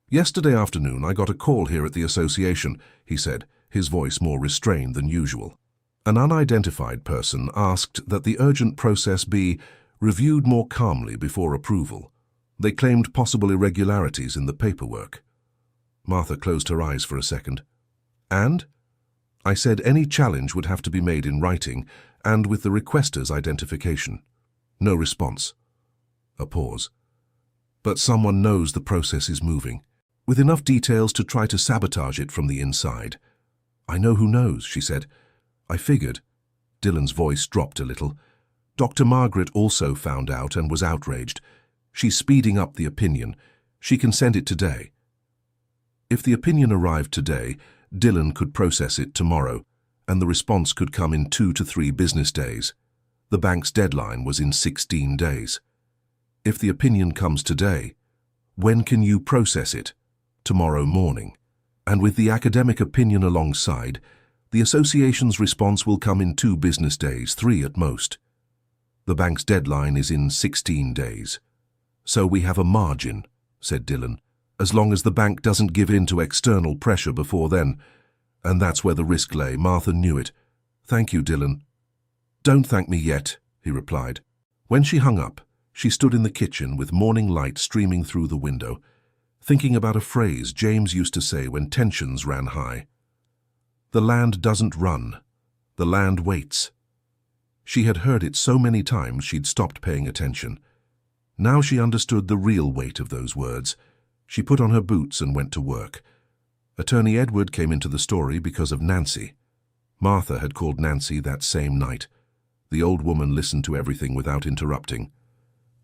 A: Yesterday afternoon I got a call here at the association, he said, his voice more restrained than usual. An unidentified person asked that the urgent process be reviewed more calmly before approval. They claimed possible irregularities in the paperwork. Martha closed her eyes for a second. And? I said any challenge would have to be made in writing and with the requester's identification. No response. A pause. But someone knows the process is moving, with enough details to try to sabotage it from the inside. I know who knows, she said. I figured. Dylan's voice dropped a little. Dr. Margaret also found out and was outraged. She's speeding up the opinion. She can send it today. If the opinion arrived today, Dylan could process it tomorrow, and the response could come in 2 to 3 business days. The bank's deadline was in 16 days. If the opinion comes today, when can you process it? Tomorrow morning. And with the academic opinion alongside, the association's response will come in 2 business days, 3 at most. The bank's deadline is in 16 days. So we have a margin, said Dylan, as long as the bank doesn't give in to external pressure before then. And that's where the risk lay. Martha knew it. Thank you, Dylan. Don't thank me yet, he replied. When she hung up, she stood in the kitchen with morning light streaming through the window, thinking about a phrase James used to say when tensions ran high. The land doesn't run. The land waits. She had heard it so many times she'd stopped paying attention. Now she understood the real weight of those words. She put on her boots and went to work. Attorney Edward came into the story because of Nancy. Martha had called Nancy that same night. The old woman listened to everything without interrupting.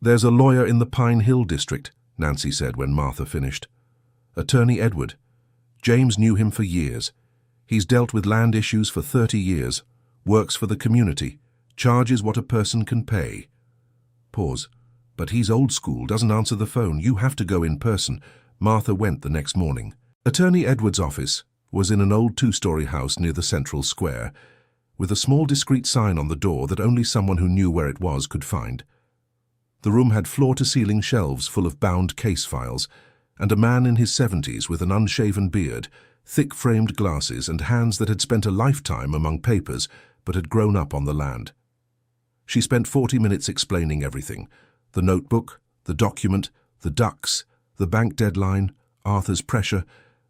A: There's a lawyer in the Pine Hill district, Nancy said when Martha finished. Attorney Edward. James knew him for years. He's dealt with land issues for 30 years, works for the community, charges what a person can pay. Pause. But he's old school, doesn't answer the phone. You have to go in person. Martha went the next morning. Attorney Edward's office was in an old 2-story house near the central square, with a small discreet sign on the door that only someone who knew where it was could find. The room had floor-to-ceiling shelves full of bound case files, and a man in his 70s with an unshaven beard, thick-framed glasses, and hands that had spent a lifetime among papers but had grown up on the land. She spent 40 minutes explaining everything: the notebook, the document, the ducks, the bank deadline, Arthur's pressure,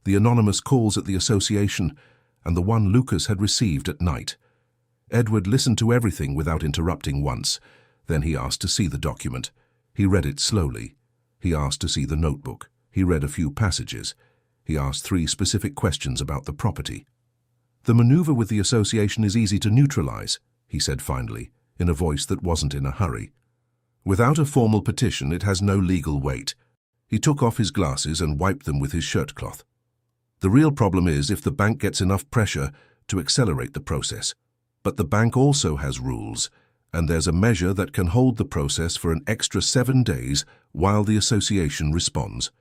A: the anonymous calls at the association, and the one Lucas had received at night. Edward listened to everything without interrupting once. Then he asked to see the document. He read it slowly. He asked to see the notebook. He read a few passages. He asked 3 specific questions about the property. The maneuver with the association is easy to neutralize, he said finally, in a voice that wasn't in a hurry. Without a formal petition, it has no legal weight. He took off his glasses and wiped them with his shirtcloth. The real problem is if the bank gets enough pressure to accelerate the process. But the bank also has rules, and there's a measure that can hold the process for an extra 7 days while the association responds.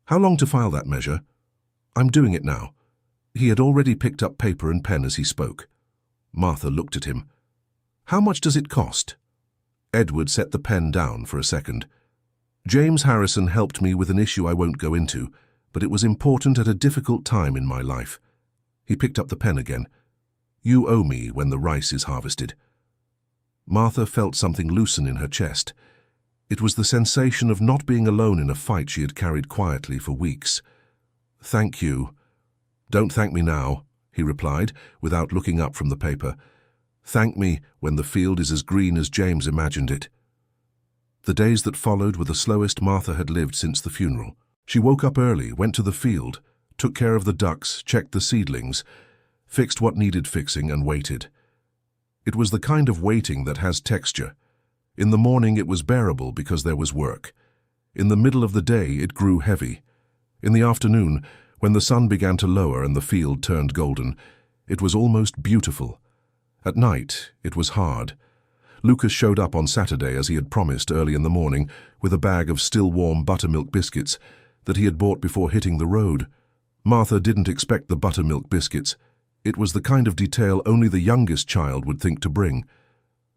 A: How long to file that measure? I'm doing it now. He had already picked up paper and pen as he spoke. Martha looked at him. How much does it cost? Edward set the pen down for a second. James Harrison helped me with an issue I won't go into, but it was important at a difficult time in my life. He picked up the pen again. You owe me when the rice is harvested. Martha felt something loosen in her chest. It was the sensation of not being alone in a fight she had carried quietly for weeks. Thank you. Don't thank me now, he replied, without looking up from the paper. Thank me when the field is as green as James imagined it. The days that followed were the slowest Martha had lived since the funeral. She woke up early, went to the field, took care of the ducks, checked the seedlings, fixed what needed fixing, and waited. It was the kind of waiting that has texture. In the morning it was bearable because there was work. In the middle of the day it grew heavy. In the afternoon, when the sun began to lower and the field turned golden, it was almost beautiful. At night, it was hard. Lucas showed up on Saturday as he had promised early in the morning with a bag of still warm buttermilk biscuits that he had bought before hitting the road. Martha didn't expect the buttermilk biscuits. It was the kind of detail only the youngest child would think to bring.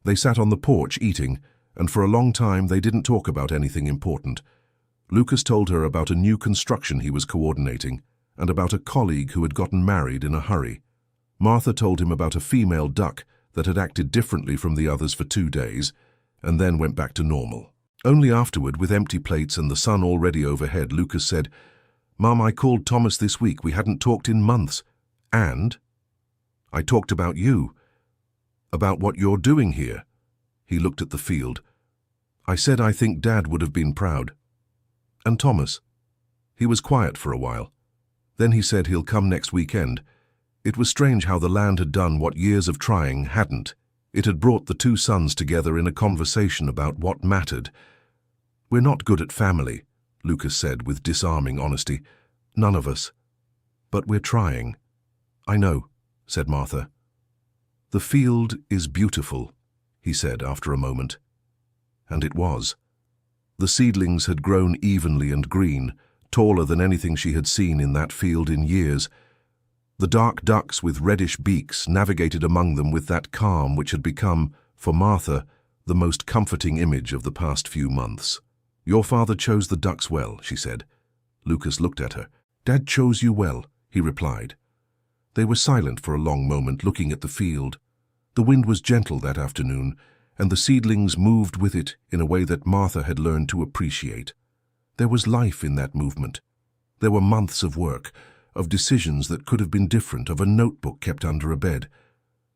A: They sat on the porch eating, and for a long time they didn't talk about anything important. Lucas told her about a new construction he was coordinating and about a colleague who had gotten married in a hurry. Martha told him about a female duck that had acted differently from the others for 2 days and then went back to normal. Only afterward, with empty plates and the sun already overhead, Lucas said, "Mum, I called Thomas this week. We hadn't talked in months. And I talked about you, about what you're doing here." He looked at the field. "I said I think Dad would have been proud. And Thomas." He was quiet for a while. Then he said he'll come next weekend. It was strange how the land had done what years of trying hadn't. It had brought the two sons together in a conversation about what mattered. "We're not good at family," Lucas said with disarming honesty. "None of us. But we're trying." "I know," said Martha. "The field is beautiful," he said after a moment. And it was. The seedlings had grown evenly and green, taller than anything she had seen in that field in years. The dark ducks with reddish beaks navigated among them with that calm which had become, for Martha, the most comforting image of the past few months. "Your father chose the ducks well," she said. Lucas looked at her. "Dad chose you well," he replied. They were silent for a long moment, looking at the field. The wind was gentle that afternoon, and the seedlings moved with it in a way that Martha had learned to appreciate. There was life in that movement. There were months of work, of decisions that could have been different, of a notebook kept under a bed.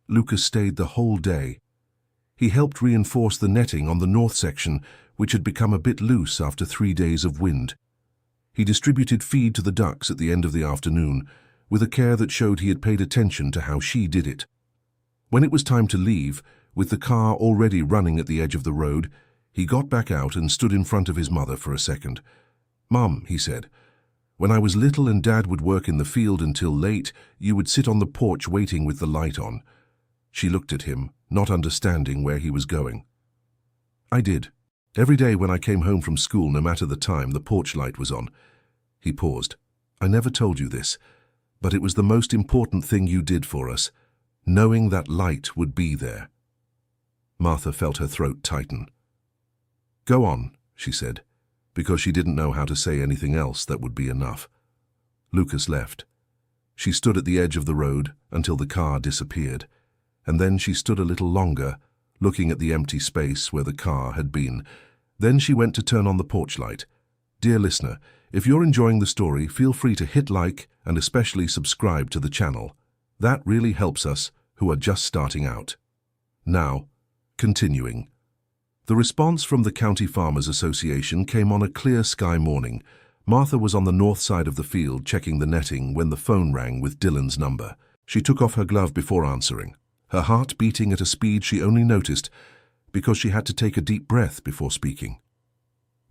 A: Lucas stayed the whole day. He helped reinforce the netting on the north section, which had become a bit loose after 3 days of wind. He distributed feed to the ducks at the end of the afternoon, with a care that showed he had paid attention to how she did it. When it was time to leave, with the car already running at the edge of the road, he got back out and stood in front of his mother for a second. "Mum," he said, "when I was little and Dad would work in the field until late, you would sit on the porch waiting with the light on." She looked at him, not understanding where he was going. "I did. Every day when I came home from school, no matter the time, the porch light was on." He paused. "I never told you this, but it was the most important thing you did for us, knowing that light would be there." Martha felt her throat tighten. "Go on," she said, because she didn't know how to say anything else that would be enough. Lucas left. She stood at the edge of the road until the car disappeared, and then she stood a little longer, looking at the empty space where the car had been. Then she went to turn on the porch light. Dear listener, if you're enjoying the story, feel free to hit like and especially subscribe to the channel. That really helps us who are just starting out. Now, continuing. The response from the County Farmers Association came on a clear sky morning. Martha was on the north side of the field checking the netting when the phone rang with Dylan's number. She took off her glove before answering, her heart beating at a speed she only noticed because she had to take a deep breath before speaking.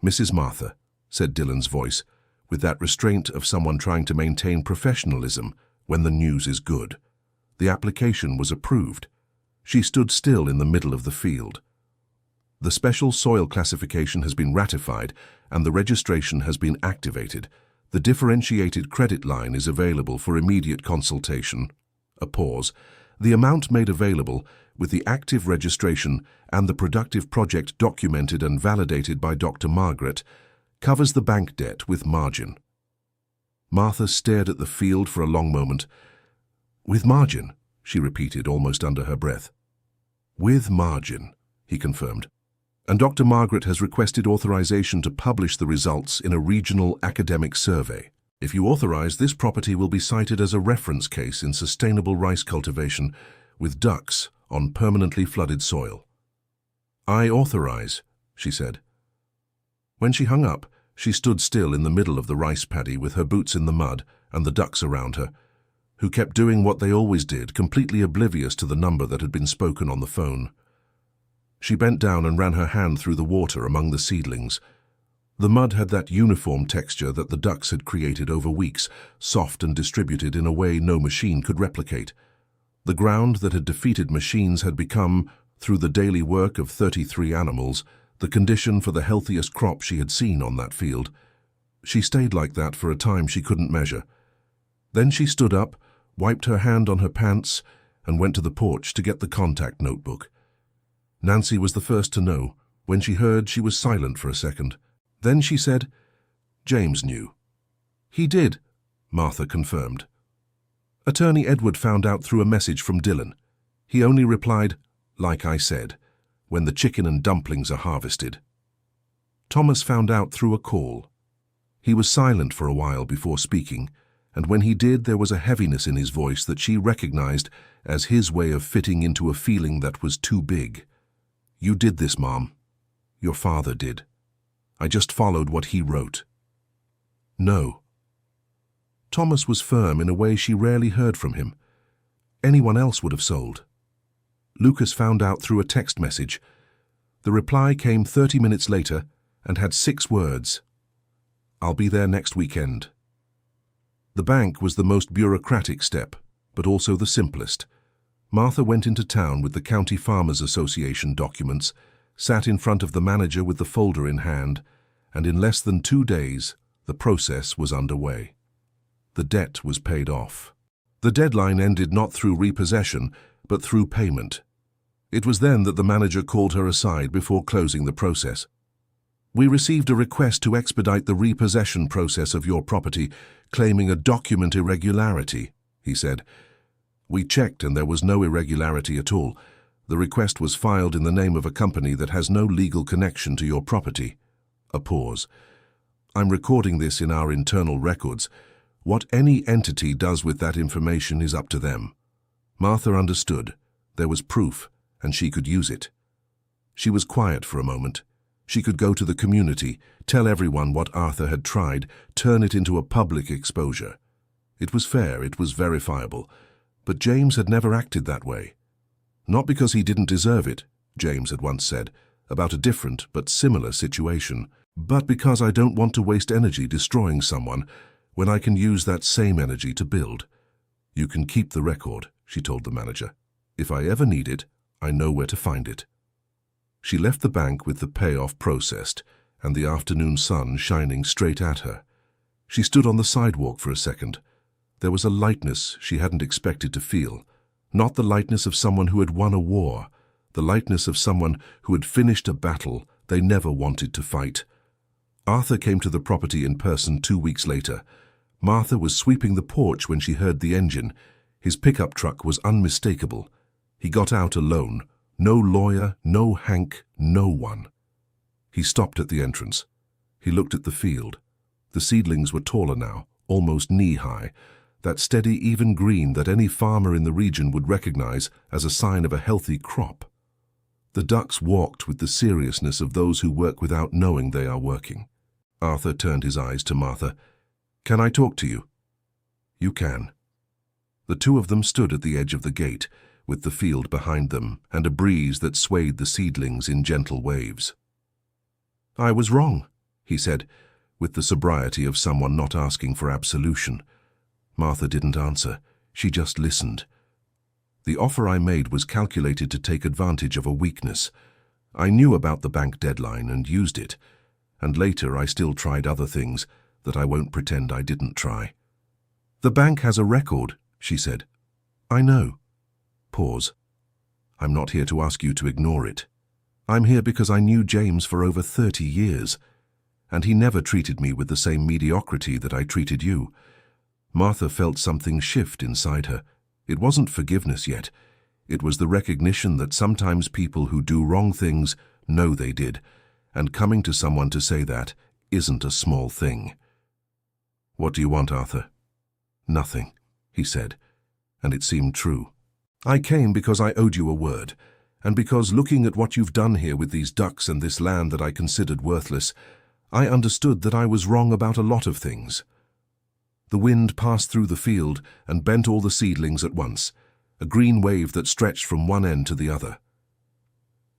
A: "Mrs. Martha," said Dylan's voice, with that restraint of someone trying to maintain professionalism when the news is good. The application was approved. She stood still in the middle of the field. "The special soil classification has been ratified and the registration has been activated. The differentiated credit line is available for immediate consultation." A pause. "The amount made available with the active registration and the productive project documented and validated by Dr. Margaret, covers the bank debt with margin. Martha stared at the field for a long moment. "With margin," she repeated almost under her breath. "With margin," he confirmed. "And Dr. Margaret has requested authorization to publish the results in a regional academic survey. If you authorize, this property will be cited as a reference case in sustainable rice cultivation with ducks on permanently flooded soil." "I authorize," she said. When she hung up, she stood still in the middle of the rice paddy with her boots in the mud and the ducks around her, who kept doing what they always did, completely oblivious to the number that had been spoken on the phone. She bent down and ran her hand through the water among the seedlings. The mud had that uniform texture that the ducks had created over weeks, soft and distributed in a way no machine could replicate. The ground that had defeated machines had become, through the daily work of 33 animals, the condition for the healthiest crop she had seen on that field. She stayed like that for a time she couldn't measure. Then she stood up, wiped her hand on her pants, and went to the porch to get the contact notebook. Nancy was the first to know. When she heard, she was silent for a second. Then she said, "James knew." "He did," Martha confirmed. "Attorney Edward found out through a message from Dylan. He only replied, 'Like I said,' when the chicken and dumplings are harvested. Thomas found out through a call. He was silent for a while before speaking, and when he did, there was a heaviness in his voice that she recognized as his way of fitting into a feeling that was too big. 'You did this, Mom. Your father did. I just followed what he wrote.' "No." Thomas was firm in a way she rarely heard from him. Anyone else would have sold. Lucas found out through a text message. The reply came 30 minutes later and had 6 words. "I'll be there next weekend." The bank was the most bureaucratic step, but also the simplest. Martha went into town with the County Farmers Association documents, sat in front of the manager with the folder in hand, and in less than 2 days, the process was underway. The debt was paid off. The deadline ended not through repossession, but through payment. It was then that the manager called her aside before closing the process. "We received a request to expedite the repossession process of your property, claiming a document irregularity," he said. "We checked and there was no irregularity at all. The request was filed in the name of a company that has no legal connection to your property." A pause. "I'm recording this in our internal records. What any entity does with that information is up to them." Martha understood. There was proof, and she could use it. She was quiet for a moment. She could go to the community, tell everyone what Arthur had tried, turn it into a public exposure. It was fair, it was verifiable. But James had never acted that way. Not because he didn't deserve it, James had once said, about a different but similar situation, but because I don't want to waste energy destroying someone when I can use that same energy to build. "You can keep the record," she told the manager. "If I ever need it, I know where to find it." She left the bank with the payoff processed and the afternoon sun shining straight at her. She stood on the sidewalk for a second. There was a lightness she hadn't expected to feel. Not the lightness of someone who had won a war, the lightness of someone who had finished a battle they never wanted to fight. Arthur came to the property in person 2 weeks later. Martha was sweeping the porch when she heard the engine. His pickup truck was unmistakable. He got out alone. No lawyer, no Hank, no one. He stopped at the entrance. He looked at the field. The seedlings were taller now, almost knee-high, that steady, even green that any farmer in the region would recognize as a sign of a healthy crop. The ducks walked with the seriousness of those who work without knowing they are working. Arthur turned his eyes to Martha. "Can I talk to you?" "You can." The two of them stood at the edge of the gate, with the field behind them and a breeze that swayed the seedlings in gentle waves. "I was wrong," he said, with the sobriety of someone not asking for absolution. Martha didn't answer. She just listened. "The offer I made was calculated to take advantage of a weakness. I knew about the bank deadline and used it, and later I still tried other things that I won't pretend I didn't try." "The bank has a record," she said. "I know." Pause. I'm not here to ask you to ignore it. I'm here because I knew James for over 30 years, and he never treated me with the same mediocrity that I treated you." Martha felt something shift inside her. It wasn't forgiveness yet. It was the recognition that sometimes people who do wrong things know they did, and coming to someone to say that isn't a small thing. "What do you want, Arthur?" "Nothing," he said, and it seemed true. "I came because I owed you a word, and because looking at what you've done here with these ducks and this land that I considered worthless, I understood that I was wrong about a lot of things." The wind passed through the field and bent all the seedlings at once, a green wave that stretched from one end to the other.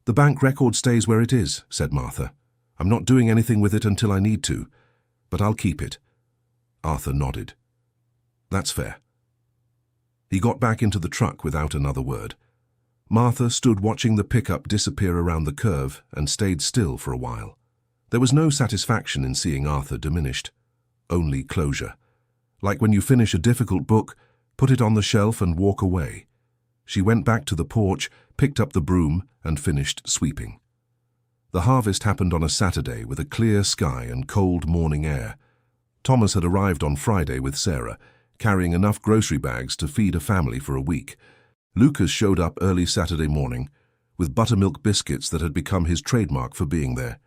A: "The bank record stays where it is," said Martha. "I'm not doing anything with it until I need to, but I'll keep it." Arthur nodded. "That's fair." He got back into the truck without another word. Martha stood watching the pickup disappear around the curve and stayed still for a while. There was no satisfaction in seeing Arthur diminished, only closure. Like when you finish a difficult book, put it on the shelf and walk away. She went back to the porch, picked up the broom, and finished sweeping. The harvest happened on a Saturday with a clear sky and cold morning air. Thomas had arrived on Friday with Sarah, carrying enough grocery bags to feed a family for a week. Lucas showed up early Saturday morning with buttermilk biscuits that had become his trademark for being there.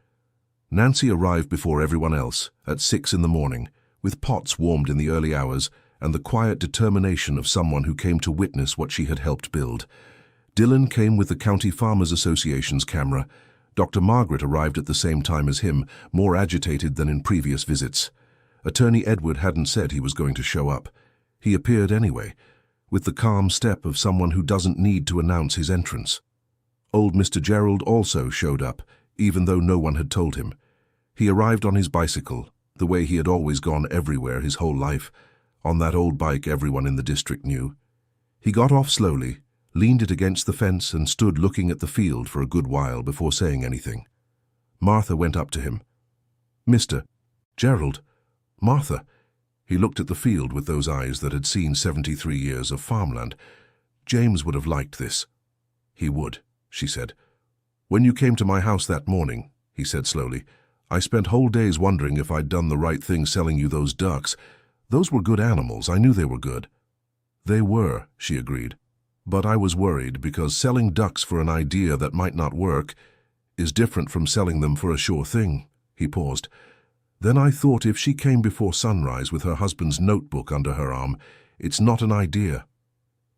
A: Nancy arrived before everyone else at 6 in the morning, with pots warmed in the early hours and the quiet determination of someone who came to witness what she had helped build. Dylan came with the County Farmers Association's camera. Dr. Margaret arrived at the same time as him, more agitated than in previous visits. Attorney Edward hadn't said he was going to show up. He appeared anyway, with the calm step of someone who doesn't need to announce his entrance. Old Mr. Gerald also showed up, even though no one had told him. He arrived on his bicycle, the way he had always gone everywhere his whole life, on that old bike everyone in the district knew. He got off slowly, leaned it against the fence and stood looking at the field for a good while before saying anything. Martha went up to him. "Mr. Gerald, Martha." He looked at the field with those eyes that had seen 73 years of farmland. "James would have liked this." "He would," she said. "When you came to my house that morning," he said slowly, "I spent whole days wondering if I'd done the right thing selling you those ducks. Those were good animals. I knew they were good." "They were," she agreed. "But I was worried because selling ducks for an idea that might not work is different from selling them for a sure thing." He paused. "Then I thought if she came before sunrise with her husband's notebook under her arm, it's not an idea.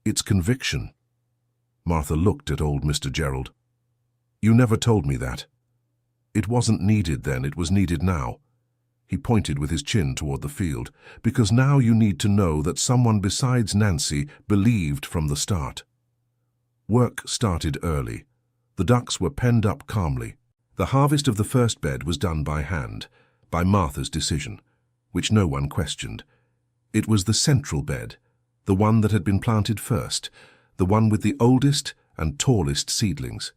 A: It's conviction." Martha looked at old Mr. Gerald. "You never told me that." "It wasn't needed then, it was needed now." He pointed with his chin toward the field. "Because now you need to know that someone besides Nancy believed from the start." Work started early. The ducks were penned up calmly. The harvest of the first bed was done by hand, by Martha's decision, which no one questioned. It was the central bed, the one that had been planted first, the one with the oldest and tallest seedlings.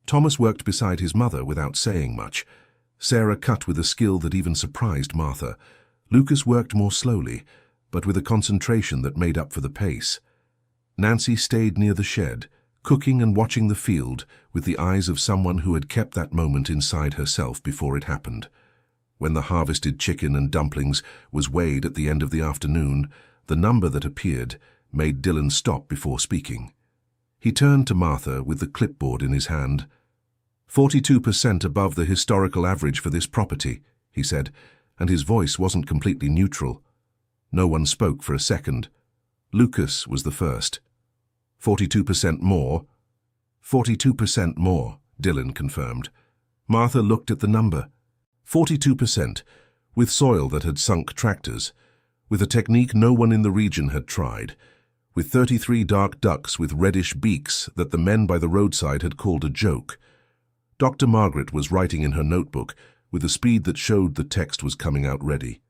A: Thomas worked beside his mother without saying much. Sarah cut with a skill that even surprised Martha. Lucas worked more slowly, but with a concentration that made up for the pace. Nancy stayed near the shed, cooking and watching the field with the eyes of someone who had kept that moment inside herself before it happened. When the harvested chicken and dumplings was weighed at the end of the afternoon, the number that appeared made Dylan stop before speaking. He turned to Martha with the clipboard in his hand. 42% above the historical average for this property, he said, and his voice wasn't completely neutral. No one spoke for a second. Lucas was the first. 42% more? 42% more, Dylan confirmed. Martha looked at the number. 42%, with soil that had sunk tractors, with a technique no one in the region had tried, with 33 dark ducks with reddish beaks that the men by the roadside had called a joke. Dr. Margaret was writing in her notebook with a speed that showed the text was coming out ready.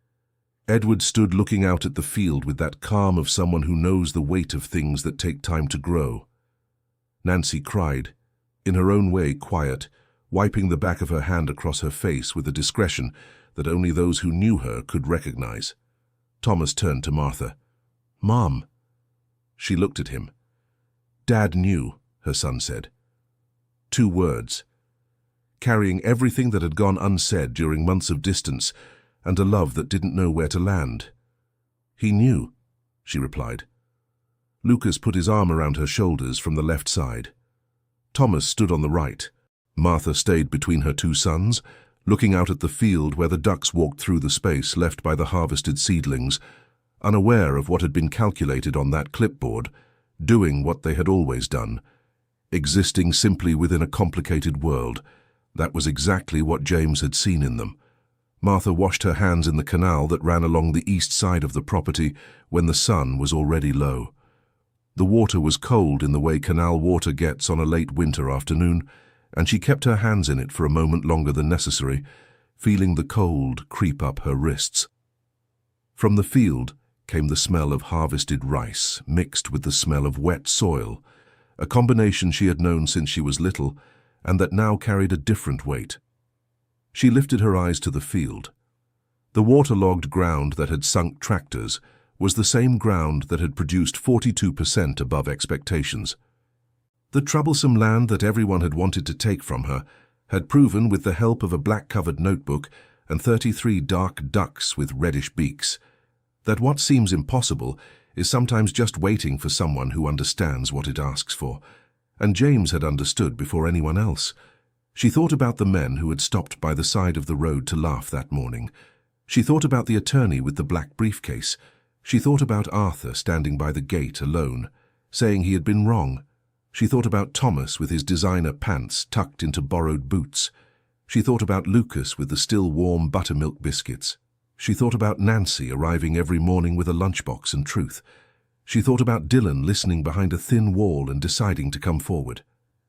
A: Edward stood looking out at the field with that calm of someone who knows the weight of things that take time to grow. Nancy cried, in her own way quiet, wiping the back of her hand across her face with a discretion that only those who knew her could recognize. Thomas turned to Martha. "Mom." She looked at him. Dad knew, her son said. 2 words, carrying everything that had gone unsaid during months of distance and a love that didn't know where to land. He knew, she replied. Lucas put his arm around her shoulders from the left side. Thomas stood on the right. Martha stayed between her 2 sons, looking out at the field where the ducks walked through the space left by the harvested seedlings, unaware of what had been calculated on that clipboard, doing what they had always done, existing simply within a complicated world. That was exactly what James had seen in them. Martha washed her hands in the canal that ran along the east side of the property when the sun was already low. The water was cold in the way canal water gets on a late winter afternoon, and she kept her hands in it for a moment longer than necessary, feeling the cold creep up her wrists. From the field came the smell of harvested rice mixed with the smell of wet soil, a combination she had known since she was little and that now carried a different weight. She lifted her eyes to the field. The waterlogged ground that had sunk tractors was the same ground that had produced 42% above expectations. The troublesome land that everyone had wanted to take from her had proven, with the help of a black-covered notebook and 33 dark ducks with reddish beaks, that what seems impossible is sometimes just waiting for someone who understands what it asks for. And James had understood before anyone else. She thought about the men who had stopped by the side of the road to laugh that morning. She thought about the attorney with the black briefcase. She thought about Arthur standing by the gate alone, saying he had been wrong. She thought about Thomas with his designer pants tucked into borrowed boots. She thought about Lucas with the still warm buttermilk biscuits. She thought about Nancy arriving every morning with a lunchbox and truth. She thought about Dylan listening behind a thin wall and deciding to come forward.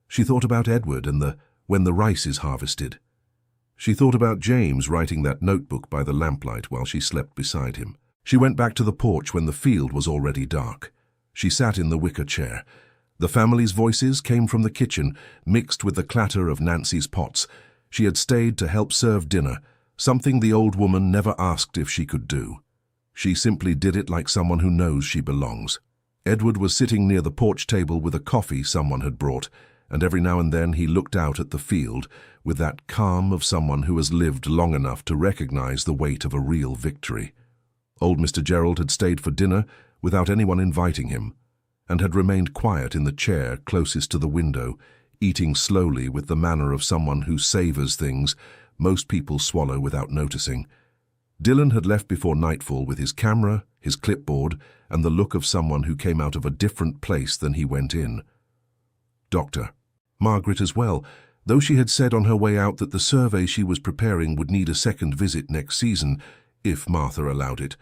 A: She thought about Edward and the "when the rice is harvested." She thought about James writing that notebook by the lamplight while she slept beside him. She went back to the porch when the field was already dark. She sat in the wicker chair. The family's voices came from the kitchen, mixed with the clatter of Nancy's pots. She had stayed to help serve dinner, something the old woman never asked if she could do. She simply did it like someone who knows she belongs. Edward was sitting near the porch table with a coffee someone had brought, and every now and then he looked out at the field with that calm of someone who has lived long enough to recognize the weight of a real victory. Old Mr. Gerald had stayed for dinner without anyone inviting him, and had remained quiet in the chair closest to the window, eating slowly with the manner of someone who savors things most people swallow without noticing. Dylan had left before nightfall with his camera, his clipboard, and the look of someone who came out of a different place than he went in. Doctor. Margaret as well, though she had said on her way out that the survey she was preparing would need a second visit next season, if Martha allowed it.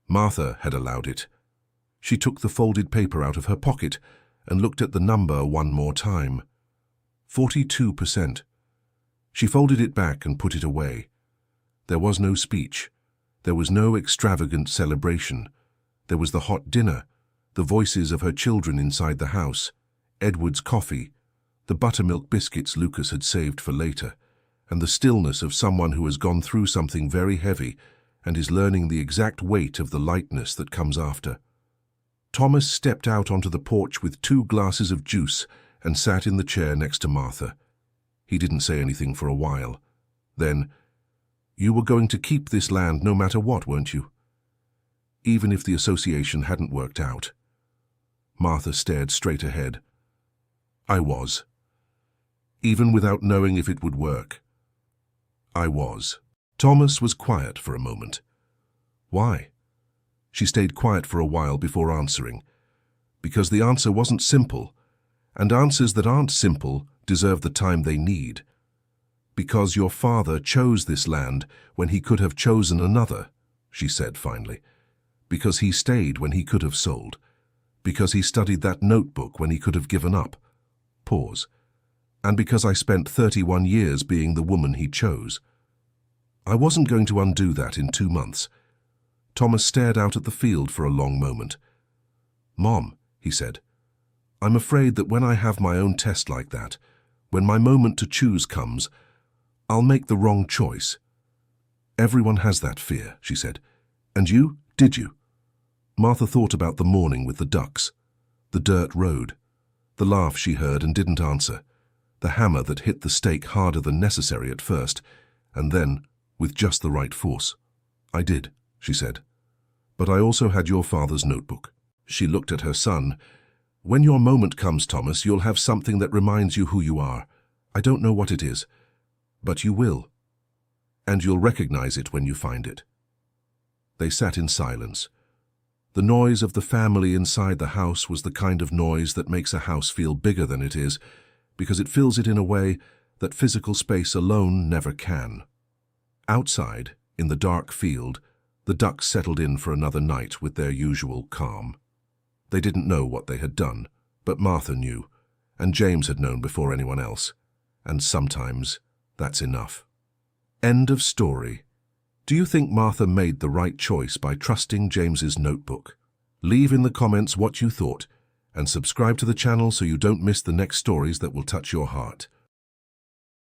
A: Martha had allowed it. She took the folded paper out of her pocket and looked at the number one more time. 42%. She folded it back and put it away. There was no speech. There was no extravagant celebration. There was the hot dinner, the voices of her children inside the house, Edward's coffee, the buttermilk biscuits Lucas had saved for later, and the stillness of someone who has gone through something very heavy and is learning the exact weight of the lightness that comes after. Thomas stepped out onto the porch with 2 glasses of juice and sat in the chair next to Martha. He didn't say anything for a while. Then, "You were going to keep this land no matter what, weren't you? Even if the association hadn't worked out." Martha stared straight ahead. "I was. Even without knowing if it would work. I was." Thomas was quiet for a moment. Why? She stayed quiet for a while before answering. Because the answer wasn't simple, and answers that aren't simple deserve the time they need. "Because your father chose this land when he could have chosen another," she said finally. "Because he stayed when he could have sold. Because he studied that notebook when he could have given up." Pause. "And because I spent 31 years being the woman he chose. I wasn't going to undo that in 2 months." Thomas stared out at the field for a long moment. "Mom," he said, "I'm afraid that when I have my own test like that, when my moment to choose comes, I'll make the wrong choice." "Everyone has that fear," she said. "And you? Did you?" Martha thought about the morning with the ducks, the dirt road, The laugh she heard and didn't answer. The hammer that hit the stake harder than necessary at first, and then, with just the right force. "I did," she said. "But I also had your father's notebook." She looked at her son. "When your moment comes, Thomas, you'll have something that reminds you who you are. I don't know what it is, but you will. And you'll recognize it when you find it." They sat in silence. The noise of the family inside the house was the kind of noise that makes a house feel bigger than it is, because it fills it in a way that physical space alone never can. Outside, in the dark field, the ducks settled in for another night with their usual calm. They didn't know what they had done, but Martha knew, and James had known before anyone else. And sometimes that's enough. End of story. Do you think Martha made the right choice by trusting James's notebook? Leave in the comments what you thought, and subscribe to the channel so you don't miss the next stories that will touch your heart.